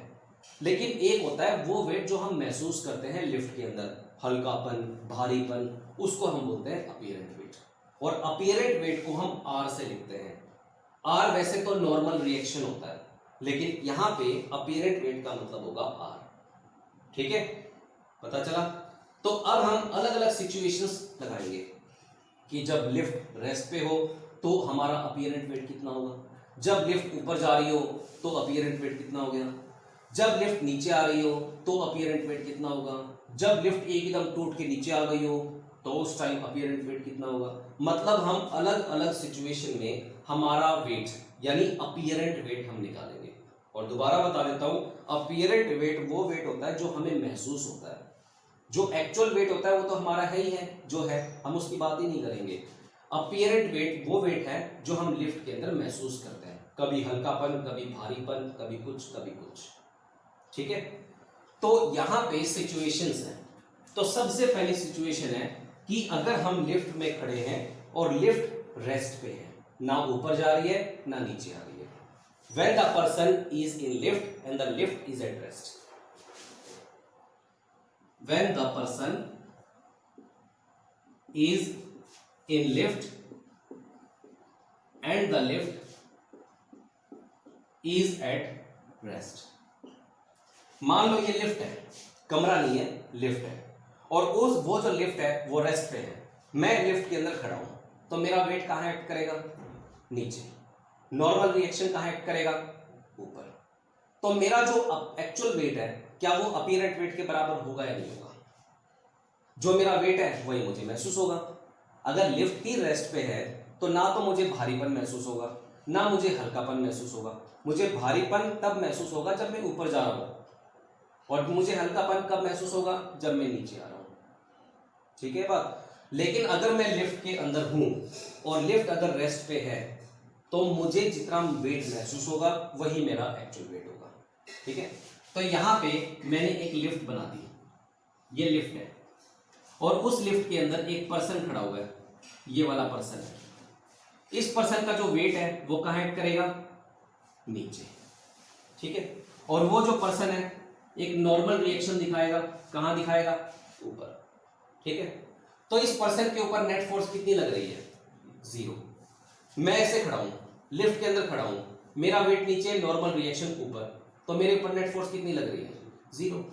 लेकिन एक होता है वो वेट जो हम महसूस करते हैं लिफ्ट के अंदर, हल्कापन, भारीपन, उसको हम बोलते हैं अपीयरेंट वेट। और अपीयरेंट वेट को हम आर से लिखते हैं। आर वैसे तो नॉर्मल रिएक्शन होता है, लेकिन यहां पे अपीयरेंट वेट का मतलब होगा आर। ठीक है, पता चला? तो अब हम अलग अलग सिचुएशंस लगाएंगे कि जब लिफ्ट रेस्ट पे हो तो हमारा अपीयरेंट वेट कितना होगा, जब लिफ्ट ऊपर जा रही हो तो अपीयरेंट वेट कितना हो गया, जब लिफ्ट नीचे आ रही हो तो अपीयरेंट वेट कितना होगा, जब लिफ्ट एकदम टूट के नीचे आ गई हो तो उस टाइम अपीयरेंट वेट कितना होगा। मतलब हम अलग अलग सिचुएशन में हमारा वेट यानी अपीयरेंट वेट हम निकालेंगे। और दोबारा बता देता हूं, अपीयरेंट वेट वो वेट होता है जो हमें महसूस होता है। जो एक्चुअल वेट होता है वो तो हमारा है ही है, जो है, हम उसकी बात ही नहीं करेंगे। अपीयरेंट वेट वो वेट है जो हम लिफ्ट के अंदर महसूस करते हैं, कभी हल्कापन, कभी भारीपन, कभी कुछ कभी कुछ। ठीक है, तो यहां पे सिचुएशंस हैं। तो सबसे पहली सिचुएशन है कि अगर हम लिफ्ट में खड़े हैं और लिफ्ट रेस्ट पे है, ना ऊपर जा रही है ना नीचे आ रही है। When the person is in lift and the lift is at rest. When the person is in lift and the lift is at rest. मान लो ये लिफ्ट है, कमरा नहीं है, लिफ्ट है, और वो जो लिफ्ट है वो रेस्ट पे है, मैं लिफ्ट के अंदर खड़ा हूं, तो मेरा वेट कहां एक्ट करेगा? नीचे। नॉर्मल रिएक्शन कहां एक्ट करेगा? ऊपर। तो मेरा जो एक्चुअल वेट है, क्या वो अपीरेंट वेट के बराबर होगा या नहीं होगा? जो मेरा वेट है वही मुझे महसूस होगा। अगर लिफ्ट ही रेस्ट पे है तो ना तो मुझे भारीपन महसूस होगा, ना मुझे हल्कापन महसूस होगा। मुझे भारीपन तब महसूस होगा जब मैं ऊपर जा रहा हूं, और मुझे हल्कापन कब महसूस होगा? जब मैं नीचे आ रहा हूं। ठीक है बात? लेकिन अगर मैं लिफ्ट के अंदर हूं और लिफ्ट अगर रेस्ट पे है, तो मुझे जितना वेट महसूस होगा वही मेरा एक्चुअल वेट होगा। ठीक है? तो यहां पे मैंने एक लिफ्ट बना दी, ये लिफ्ट है, और उस लिफ्ट के अंदर एक पर्सन खड़ा हुआ है, ये वाला पर्सन है। इस पर्सन का जो वेट है वो कहां एक्ट करेगा? नीचे। ठीक है? और वो जो पर्सन है एक नॉर्मल रिएक्शन दिखाएगा, कहां दिखाएगा? ऊपर। ठीक है? तो इस पर्सन के ऊपर नेट फोर्स कितनी लग रही है? 0। मैं ऐसे खड़ा हूं, लिफ्ट के अंदर खड़ा हूं, मेरा वेट नीचे, नॉर्मल रिएक्शन ऊपर, तो मेरे ऊपर नेट फोर्स कितनी लग रही है? 0।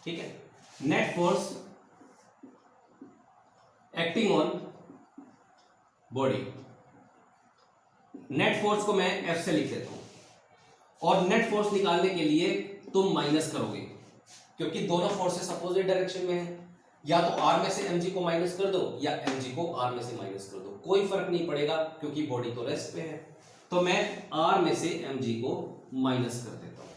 ठीक है? Net force acting on body, net force को मैं F से लिख देता हूं, और नेट फोर्स निकालने के लिए तुम माइनस करोगे, क्योंकि दोनों फोर्सेस अपोजिट डायरेक्शन में है। या तो R में से mg को माइनस कर दो, या mg को R में से माइनस कर दो, कोई फर्क नहीं पड़ेगा, क्योंकि बॉडी तो रेस्ट पे है। तो मैं R में से mg को माइनस कर देता हूं,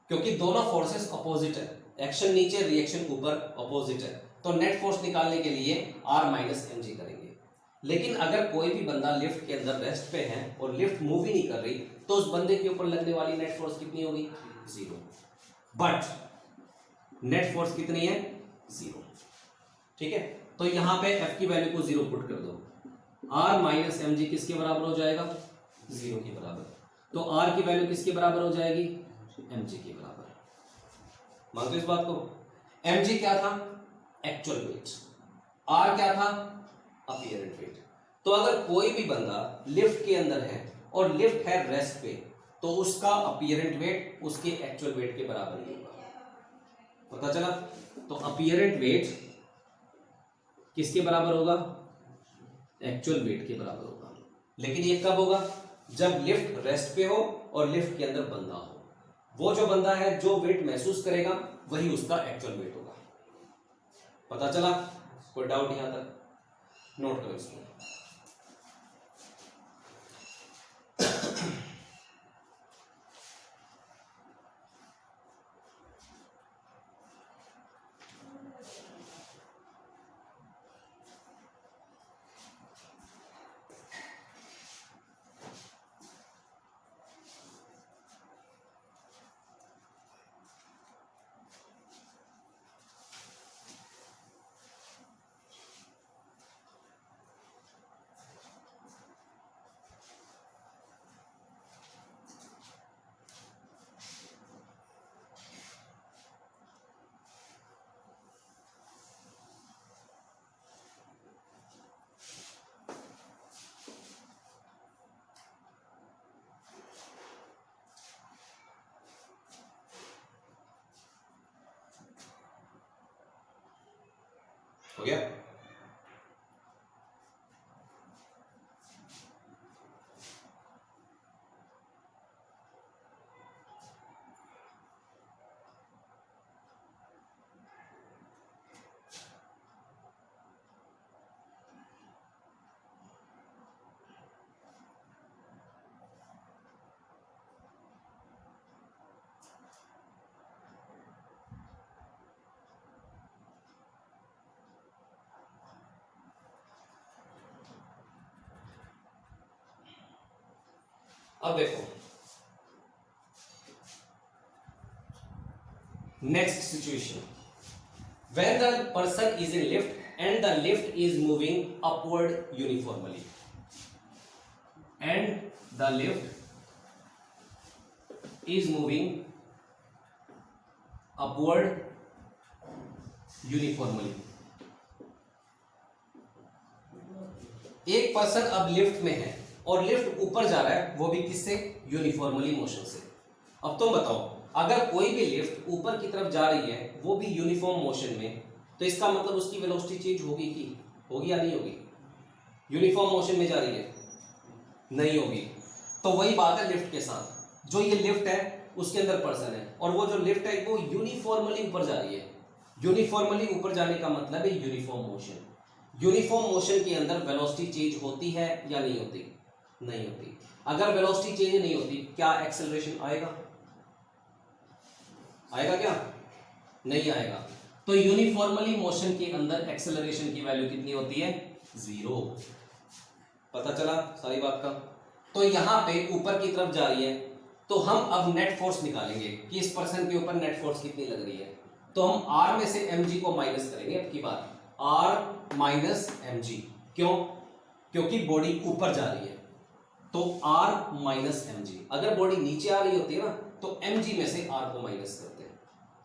क्योंकि दोनों फोर्सेस अपोजिट है, एक्शन नीचे, रिएक्शन ऊपर, अपोजिट है। तो नेट फोर्स निकालने के लिए R माइनस mg करेंगे। लेकिन अगर कोई भी बंदा लिफ्ट के अंदर रेस्ट पे है और लिफ्ट मूव ही नहीं कर रही, तो उस बंदे के ऊपर लगने वाली नेट फोर्स कितनी होगी? 0। बट नेट फोर्स कितनी है? 0। ठीक है? तो यहां पे F की वैल्यू को 0 पुट कर दो, R माइनस mg किसके बराबर हो जाएगा? 0 के बराबर। तो R की वैल्यू किसके बराबर हो जाएगी? mg के बराबर। मानते इस बात को? mg क्या था? Actual wait. R क्या था? अपीयरेंट वेट। तो अगर कोई भी बंदा लिफ्ट के अंदर है और लिफ्ट है रेस्ट पे, तो उसका अपीयरेंट वेट उसके एक्चुअल वेट के बराबर ही होगा। पता चला? तो अपीयरेंट वेट किसके बराबर होगा? एक्चुअल वेट के बराबर होगा। लेकिन ये कब होगा? जब लिफ्ट रेस्ट पे हो और लिफ्ट के अंदर बंदा हो। वो जो बंदा है जो वेट महसूस करेगा वही उसका एक्चुअल वेट होगा। पता चला? कोई डाउट यहां तक? नोट करो इसको। हो गया? अब देखो next situation, when the person is in lift and the lift is moving upward uniformly, and the lift is moving upward uniformly। एक पर्सन अब लिफ्ट में है और लिफ्ट ऊपर जा रहा है, वो भी किससे? यूनिफॉर्मली मोशन से। अब तुम बताओ, अगर कोई भी लिफ्ट ऊपर की तरफ जा रही है वो भी यूनिफॉर्म मोशन में, तो इसका मतलब उसकी वेलोसिटी चेंज होगी कि होगी या नहीं होगी? यूनिफॉर्म मोशन में जा रही है, नहीं होगी। तो वही बात है लिफ्ट के साथ, जो ये लिफ्ट है उसके अंदर पर्सन है और वो जो लिफ्ट है वो यूनिफॉर्मली ऊपर जा रही है। यूनिफॉर्मली ऊपर जाने का मतलब है यूनिफॉर्म मोशन। यूनिफॉर्म मोशन के अंदर वेलोसिटी चेंज होती है या नहीं होती? नहीं होती। अगर वेलोसिटी चेंज नहीं होती क्या एक्सेलरेशन आएगा? आएगा क्या? नहीं आएगा। तो यूनिफॉर्मली मोशन के अंदर एक्सेलरेशन की वैल्यू कितनी होती है? 0। पता चला सारी बात का। तो यहां पे ऊपर की तरफ जा रही है, तो हम अब नेट फोर्स निकालेंगे कि इस पर्सन के ऊपर नेट फोर्स कितनी लग रही है। तो हम r में से mg को माइनस करेंगे अब की बार, r माइनस mg। क्यों? क्योंकि बॉडी ऊपर जा रही है, तो r माइनस mg। अगर बॉडी नीचे आ रही होती है ना तो mg में से r को माइनस करते हैं।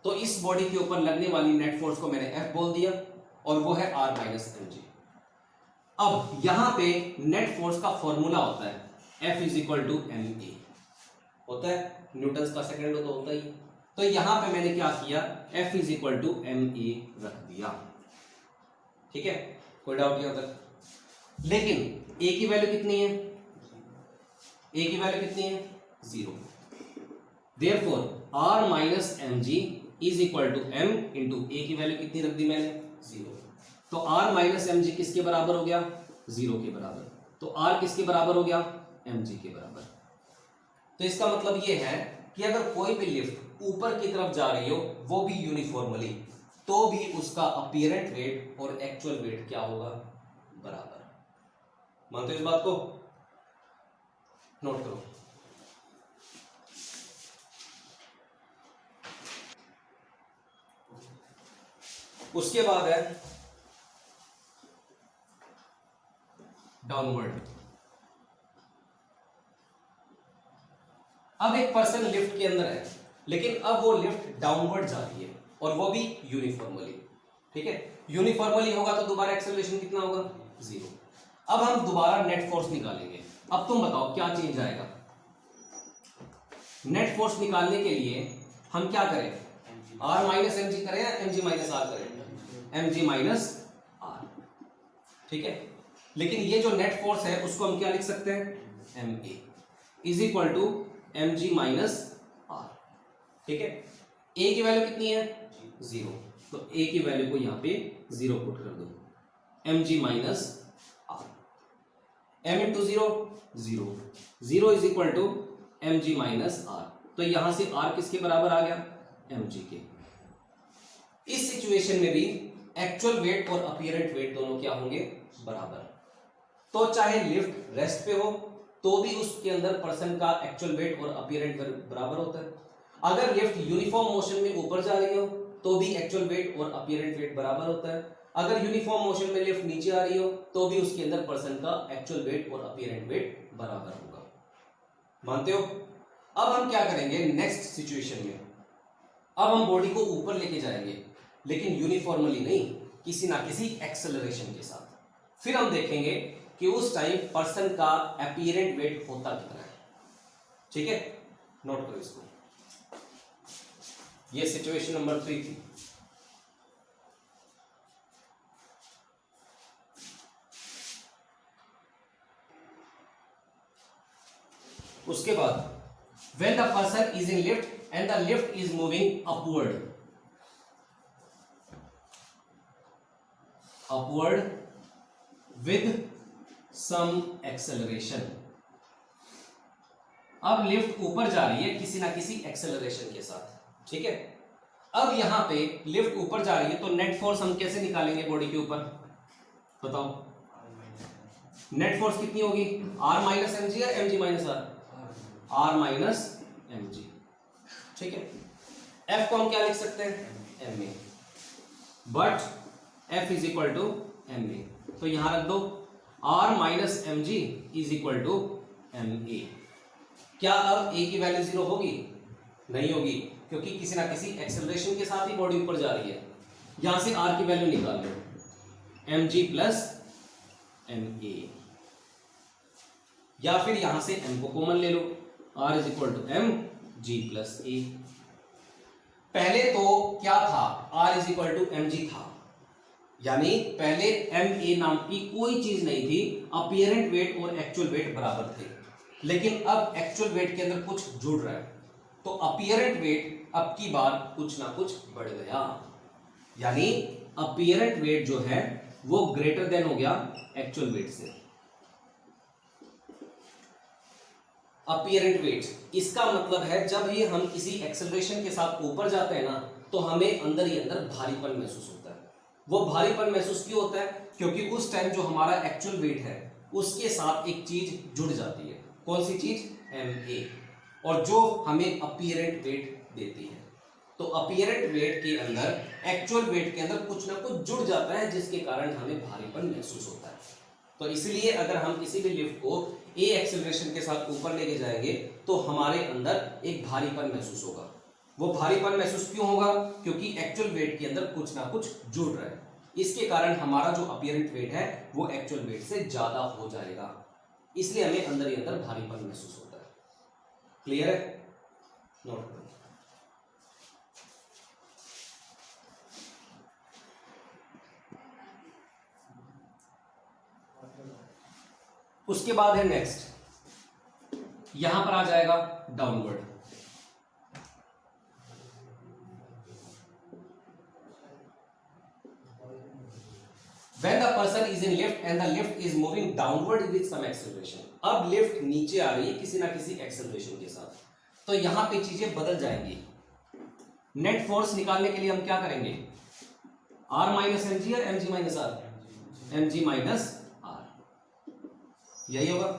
तो इस बॉडी के ऊपर लगने वाली नेट फोर्स को मैंने f बोल दिया और वो है r माइनस mg। अब यहां पे नेट फोर्स का फॉर्मूला होता है F is equal to ma होता है, न्यूटन का सेकंड लॉ तो होता ही। तो यहां पे मैंने क्या किया, F is equal to ma रख दिया। ठीक है, कोई डाउट नहीं होता। लेकिन a की वैल्यू कितनी है? a की वैल्यू कितनी है? 0। Therefore r minus mg is equal to m into a की वैल्यू कितनी रख दी मैंने? 0। तो r माइनस mg किसके बराबर हो गया? 0 के बराबर। तो r किसके बराबर हो गया? mg के बराबर। तो इसका मतलब ये है कि अगर कोई भी लिफ्ट ऊपर की तरफ जा रही हो वो भी यूनिफॉर्मली, तो भी उसका अपीयरेंट वेट और एक्चुअल वेट क्या होगा? बराबर। मानते हो इस बात को? नोट करो। उसके बाद है डाउनवर्ड। अब एक पर्सन लिफ्ट के अंदर है, लेकिन अब वो लिफ्ट डाउनवर्ड जा रही है और वो भी यूनिफॉर्मली। ठीक है, यूनिफॉर्मली होगा तो दोबारा एक्सेलरेशन कितना होगा? 0। अब हम दोबारा नेट फोर्स निकालेंगे। अब तुम बताओ क्या चेंज आएगा? नेट फोर्स निकालने के लिए हम क्या करें? r माइनस mg करें या mg माइनस r करें? mg minus r। ठीक है, लेकिन ये जो नेट फोर्स है उसको हम क्या लिख सकते हैं? ma is equal to mg minus r। ठीक है, a की वैल्यू कितनी है? 0। तो a की वैल्यू को यहां पे 0 पुट कर दो, mg minus r। m into 0 0, 0 is equal to mg minus r। तो यहां से r किसके बराबर आ गया? mg के। इस सिचुएशन में भी एक्चुअल वेट और अपीयरेंट वेट दोनों क्या होंगे? बराबर। तो चाहे लिफ्ट रेस्ट पे हो तो भी उसके अंदर पर्सन का एक्चुअल वेट और अपीयरेंट वेट बराबर होता है। अगर लिफ्ट यूनिफॉर्म मोशन में ऊपर जा रही हो तो भी एक्चुअल वेट और अपीयरेंट वेट बराबर होता है। अगर यूनिफॉर्म मोशन में लिफ्ट नीचे आ रही हो तो भी उसके अंदर पर्सन का एक्चुअल वेट और अपीयरेंट वेट बराबर होगा। मानते हो? अब हम क्या करेंगे नेक्स्ट सिचुएशन में? अब हम बॉडी को ऊपर लेके जाएंगे, लेकिन यूनिफॉर्मली नहीं, किसी ना किसी एक्सेलरेशन के साथ। फिर हम देखेंगे कि उस टाइम पर्सन का अपीयरेंट वेट होता कितना है। ठीक है, नोट करो इसको। ये सिचुएशन नंबर 3 थी। उसके बाद when the person is in lift and the lift is moving upward with some acceleration। अब लिफ्ट ऊपर जा रही है किसी ना किसी एक्सेलरेशन के साथ। ठीक है, अब यहां पे लिफ्ट ऊपर जा रही है तो नेट फोर्स हम कैसे निकालेंगे बॉडी के ऊपर? बताओ, नेट फोर्स कितनी होगी? r माइनस mg या mg minus r? r minus mg। ठीक है, f को हम क्या लिख सकते हैं? ma। But f is equal to ma, तो यहां रख दो r minus mg is equal to ma। क्या अब a की वैल्यू 0 होगी? नहीं होगी, क्योंकि किसी ना किसी एक्सेलरेशन के साथ ही बॉडी ऊपर जा रही है। यहां से r की वैल्यू निकाल लो, mg प्लस ma, या फिर यहां से m को कॉमन ले लो, r is equal to m g plus a। पहले तो क्या था, R is equal to M G था, यानी पहले एम ए नाम की कोई चीज नहीं थी, अपीयरेंट वेट और एक्चुअल वेट बराबर थे। लेकिन अब एक्चुअल वेट के अंदर कुछ जुड़ रहा है, तो अपीयरेंट वेट अब की बार कुछ ना कुछ बढ़ गया, यानी अपीयरेंट वेट जो है वो ग्रेटर देन हो गया एक्चुअल वेट से। अपीयरेंट वेट, इसका मतलब है जब ये हम किसी एक्सेलरेशन के साथ ऊपर जाते हैं ना, तो हमें अंदर ही अंदर भारीपन महसूस होता है। वो भारीपन महसूस क्यों होता है? क्योंकि उस टाइम जो हमारा एक्चुअल वेट है उसके साथ एक चीज जुड़ जाती है। कौन सी चीज? MA, और जो हमें अपीयरेंट वेट देती है। तो अपीयरेंट वेट के अंदर एक्चुअल वेट के अंदर कुछ ना कुछ जुड़ जाता है, जिसके कारण हमें भारीपन महसूस होता है। तो इसलिए अगर हम किसी भी लिफ्ट को ए एक्सेलरेशन के साथ ऊपर लेके जाएंगे तो हमारे अंदर एक भारीपन महसूस होगा। वो भारीपन महसूस क्यों होगा? क्योंकि एक्चुअल वेट के अंदर कुछ ना कुछ जुड़ रहा है, इसके कारण हमारा जो अपीयरेंट वेट है वो एक्चुअल वेट से ज्यादा हो जाएगा, इसलिए हमें अंदर ही अंदर भारीपन महसूस होता है। क्लियर है? नोट करो। उसके बाद है नेक्स्ट, यहां पर आ जाएगा downward. When the person is in lift and the lift is moving downward with some acceleration, अब लिफ्ट नीचे आ रही है किसी ना किसी एक्सेलरेशन के साथ, तो यहां पे चीजें बदल जाएंगी। नेट फोर्स निकालने के लिए हम क्या करेंगे? R माइनस एम जी या एम जी माइनस आर? एम जी माइनस आर, यही होगा।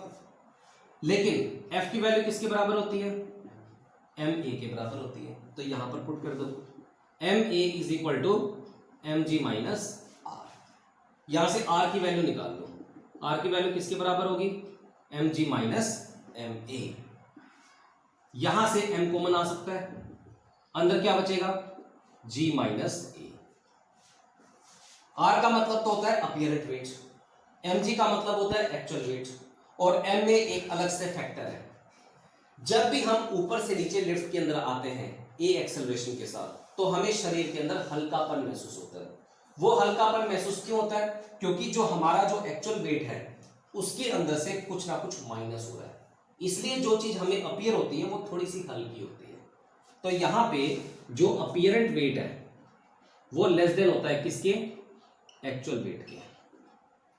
लेकिन F की वैल्यू किसके बराबर होती है? एम ए के बराबर होती है, तो यहां पर पुट कर दो M A is equal to M G minus R. यहां से R की वैल्यू निकाल लो, R की वैल्यू किसके बराबर होगी? M ji minus M A. यहां से M कॉमन आ सकता है, अंदर क्या बचेगा? G माइनस ए। R का मतलब तो होता है अपीयरेंट वेट, mg का मतलब होता है एक्चुअल वेट, और ma एक अलग से फैक्टर है। जब भी हम ऊपर से नीचे लिफ्ट के अंदर आते हैं ए एक्सेलरेशन के साथ, तो हमें शरीर के अंदर हल्कापन महसूस होता है। वो हल्कापन महसूस क्यों होता है? क्योंकि जो हमारा जो एक्चुअल वेट है उसके अंदर से कुछ ना कुछ माइनस हो रहा है, इसलिए जो चीज हमें अपीयर होती है वो थोड़ी सी हल्की होती है। तो यहां पे जो अपीयरेंट वेट है वो लेस देन होता है किसके? एक्चुअल वेट के।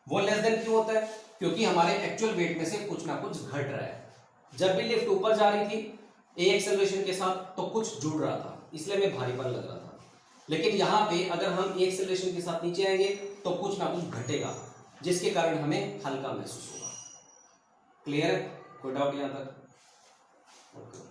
वो लेस देन क्यों होता है? क्योंकि हमारे एक्चुअल वेट में से कुछ ना कुछ घट रहा है। जब भी लिफ्ट ऊपर जा रही थी ए एक्सेलरेशन के साथ तो कुछ जुड़ रहा था, इसलिए हमें भारीपन लग रहा था। लेकिन यहाँ पे अगर हम ए एक्सेलरेशन के साथ नीचे आएंगे तो कुछ ना कुछ घटेगा, जिसके कारण हमें हल्का महसूस होगा। क्लियर है? कोई डाउट यहां तक? ओके।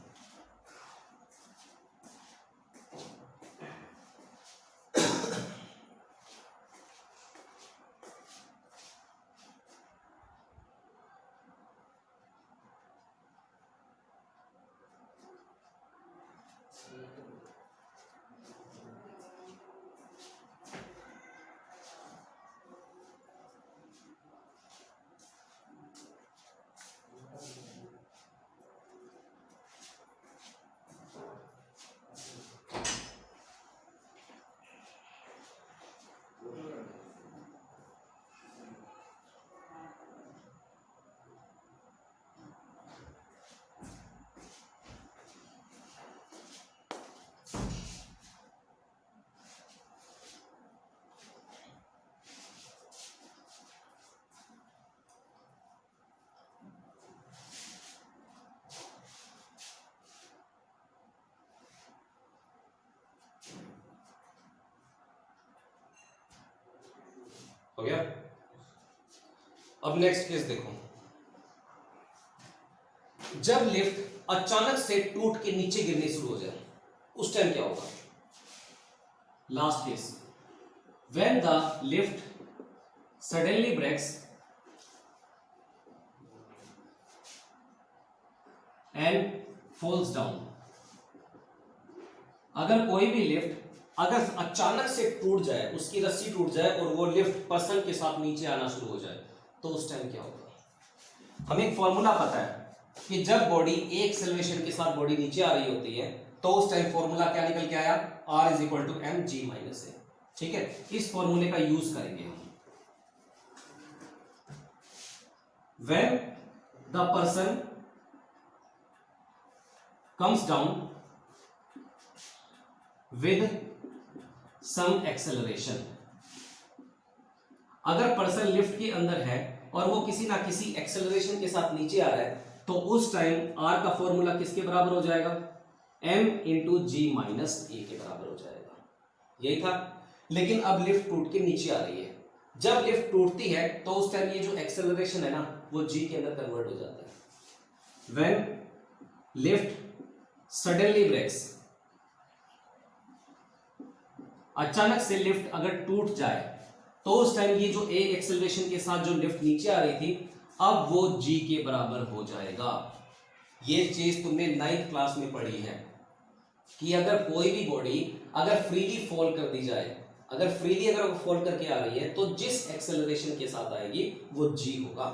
हो गया? अब नेक्स्ट केस देखो, जब लिफ्ट अचानक से टूट के नीचे गिरने शुरू हो जाए उस टाइम क्या होगा? Last case, when the lift suddenly breaks and falls down. अगर कोई भी लिफ्ट अगर अचानक से टूट जाए, उसकी रस्सी टूट जाए और वो लिफ्ट पर्सन के साथ नीचे आना शुरू हो जाए, तो उस टाइम क्या होगा? हमें एक फॉर्मूला पता है कि जब बॉडी ए एक्सेलरेशन के साथ बॉडी नीचे आ रही होती है तो उस टाइम फॉर्मूला क्या निकल के आया? R is equal to M G minus a. ठीक है, इस फॉर्मूले का यूज करेंगे हम। When the person comes down with some acceleration, अगर पर्सन लिफ्ट के अंदर है और वो किसी ना किसी एक्सेलरेशन के साथ नीचे आ रहा है, तो उस टाइम आर का फॉर्मूला किसके बराबर हो जाएगा? m इंटू जी माइनस ए के बराबर हो जाएगा। यही था। लेकिन अब लिफ्ट टूट के नीचे आ रही है। जब लिफ्ट टूटती है तो उस टाइम ये जो एक्सेलरेशन है ना, वो जी के अंदर कन्वर्ट हो जाता है। व्हेन लिफ्ट सडनली ब्रेक्स, अचानक से लिफ्ट अगर टूट जाए तो उस टाइम ये जो ए एक्सेलरेशन के साथ जो लिफ्ट नीचे आ रही थी, अब वो जी के बराबर हो जाएगा। ये चीज तुमने 9th क्लास में पढ़ी है कि अगर कोई भी बॉडी अगर फ्रीली फॉल कर दी जाए, अगर फ्रीली अगर वो फॉल करके आ रही है, तो जिस एक्सेलरेशन के साथ आएगी वो जी होगा।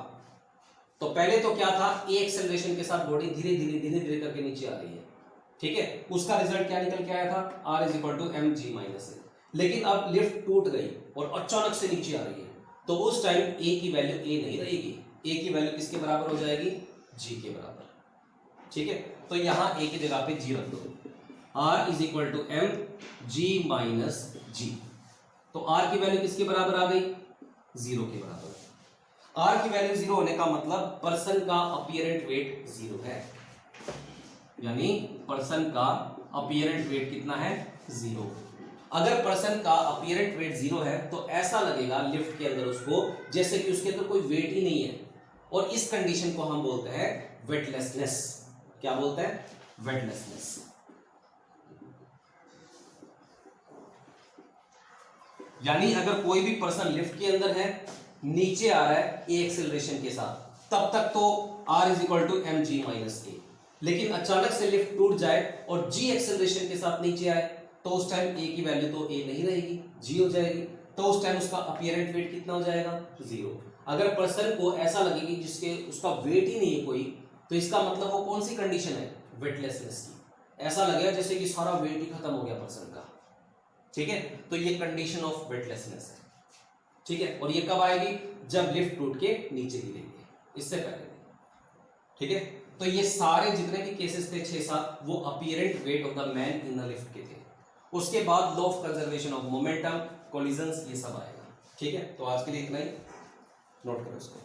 तो पहले तो क्या था, ए एक्सेलरेशन के साथ बॉडी धीरे धीरे करके नीचे आ रही है। ठीक है, उसका रिजल्ट क्या निकल के आया था? R is equal to M G minus a. लेकिन अब लिफ्ट टूट गई और अचानक से नीचे आ रही है, तो उस टाइम ए की वैल्यू ए नहीं रहेगी। ए की वैल्यू किसके बराबर हो जाएगी? जी के बराबर। ठीक है, तो यहां ए की जगह पे जी रख दो। R is equal to M G minus g. तो आर की वैल्यू किसके बराबर आ गई? 0 के बराबर। आर की वैल्यू 0 होने का मतलब पर्सन का अपीयरेंट वेट 0 है, यानी पर्सन का अपीयरेंट वेट कितना है? 0। अगर पर्सन का अपीयरेंट वेट 0 है तो ऐसा लगेगा लिफ्ट के अंदर उसको जैसे कि उसके अंदर कोई वेट ही नहीं है, और इस कंडीशन को हम बोलते हैं वेटलेसनेस। क्या बोलते हैं? वेटलेसनेस। यानी अगर कोई भी पर्सन लिफ्ट के अंदर है, नीचे आ रहा है ए एक्सेलरेशन के साथ, तब तक तो R is equal to M G minus a. लेकिन अचानक से लिफ्ट टूट जाए और जी एक्सेलरेशन के साथ नीचे आए, तो उस टाइम ए की वैल्यू तो ए नहीं रहेगी, जी हो जाएगी। तो उस टाइम उसका अपीयरेंट वेट कितना हो जाएगा? 0। अगर पर्सन को ऐसा लगे कि जिसके उसका वेट ही नहीं है कोई, तो इसका मतलब वो कौन सी कंडीशन है? वेटलेसनेस की। ऐसा लगेगा जैसे कि सारा वेट ही खत्म हो गया पर्सन का। ठीक है, तो ये कंडीशन ऑफ वेटलेसनेस है। ठीक है, और ये कब आएगी? जब लिफ्ट टूट के नीचे गिरेगी, इससे पहले नहीं। ठीक है, तो ये सारे जितने भी केसेस थे 6-7, वो apparent weight of the man in the lift के थे। उसके बाद law of conservation of momentum, collisions, ये सब आएगा। ठीक है, तो आज के लिए इतना ही, नोट करो इसको।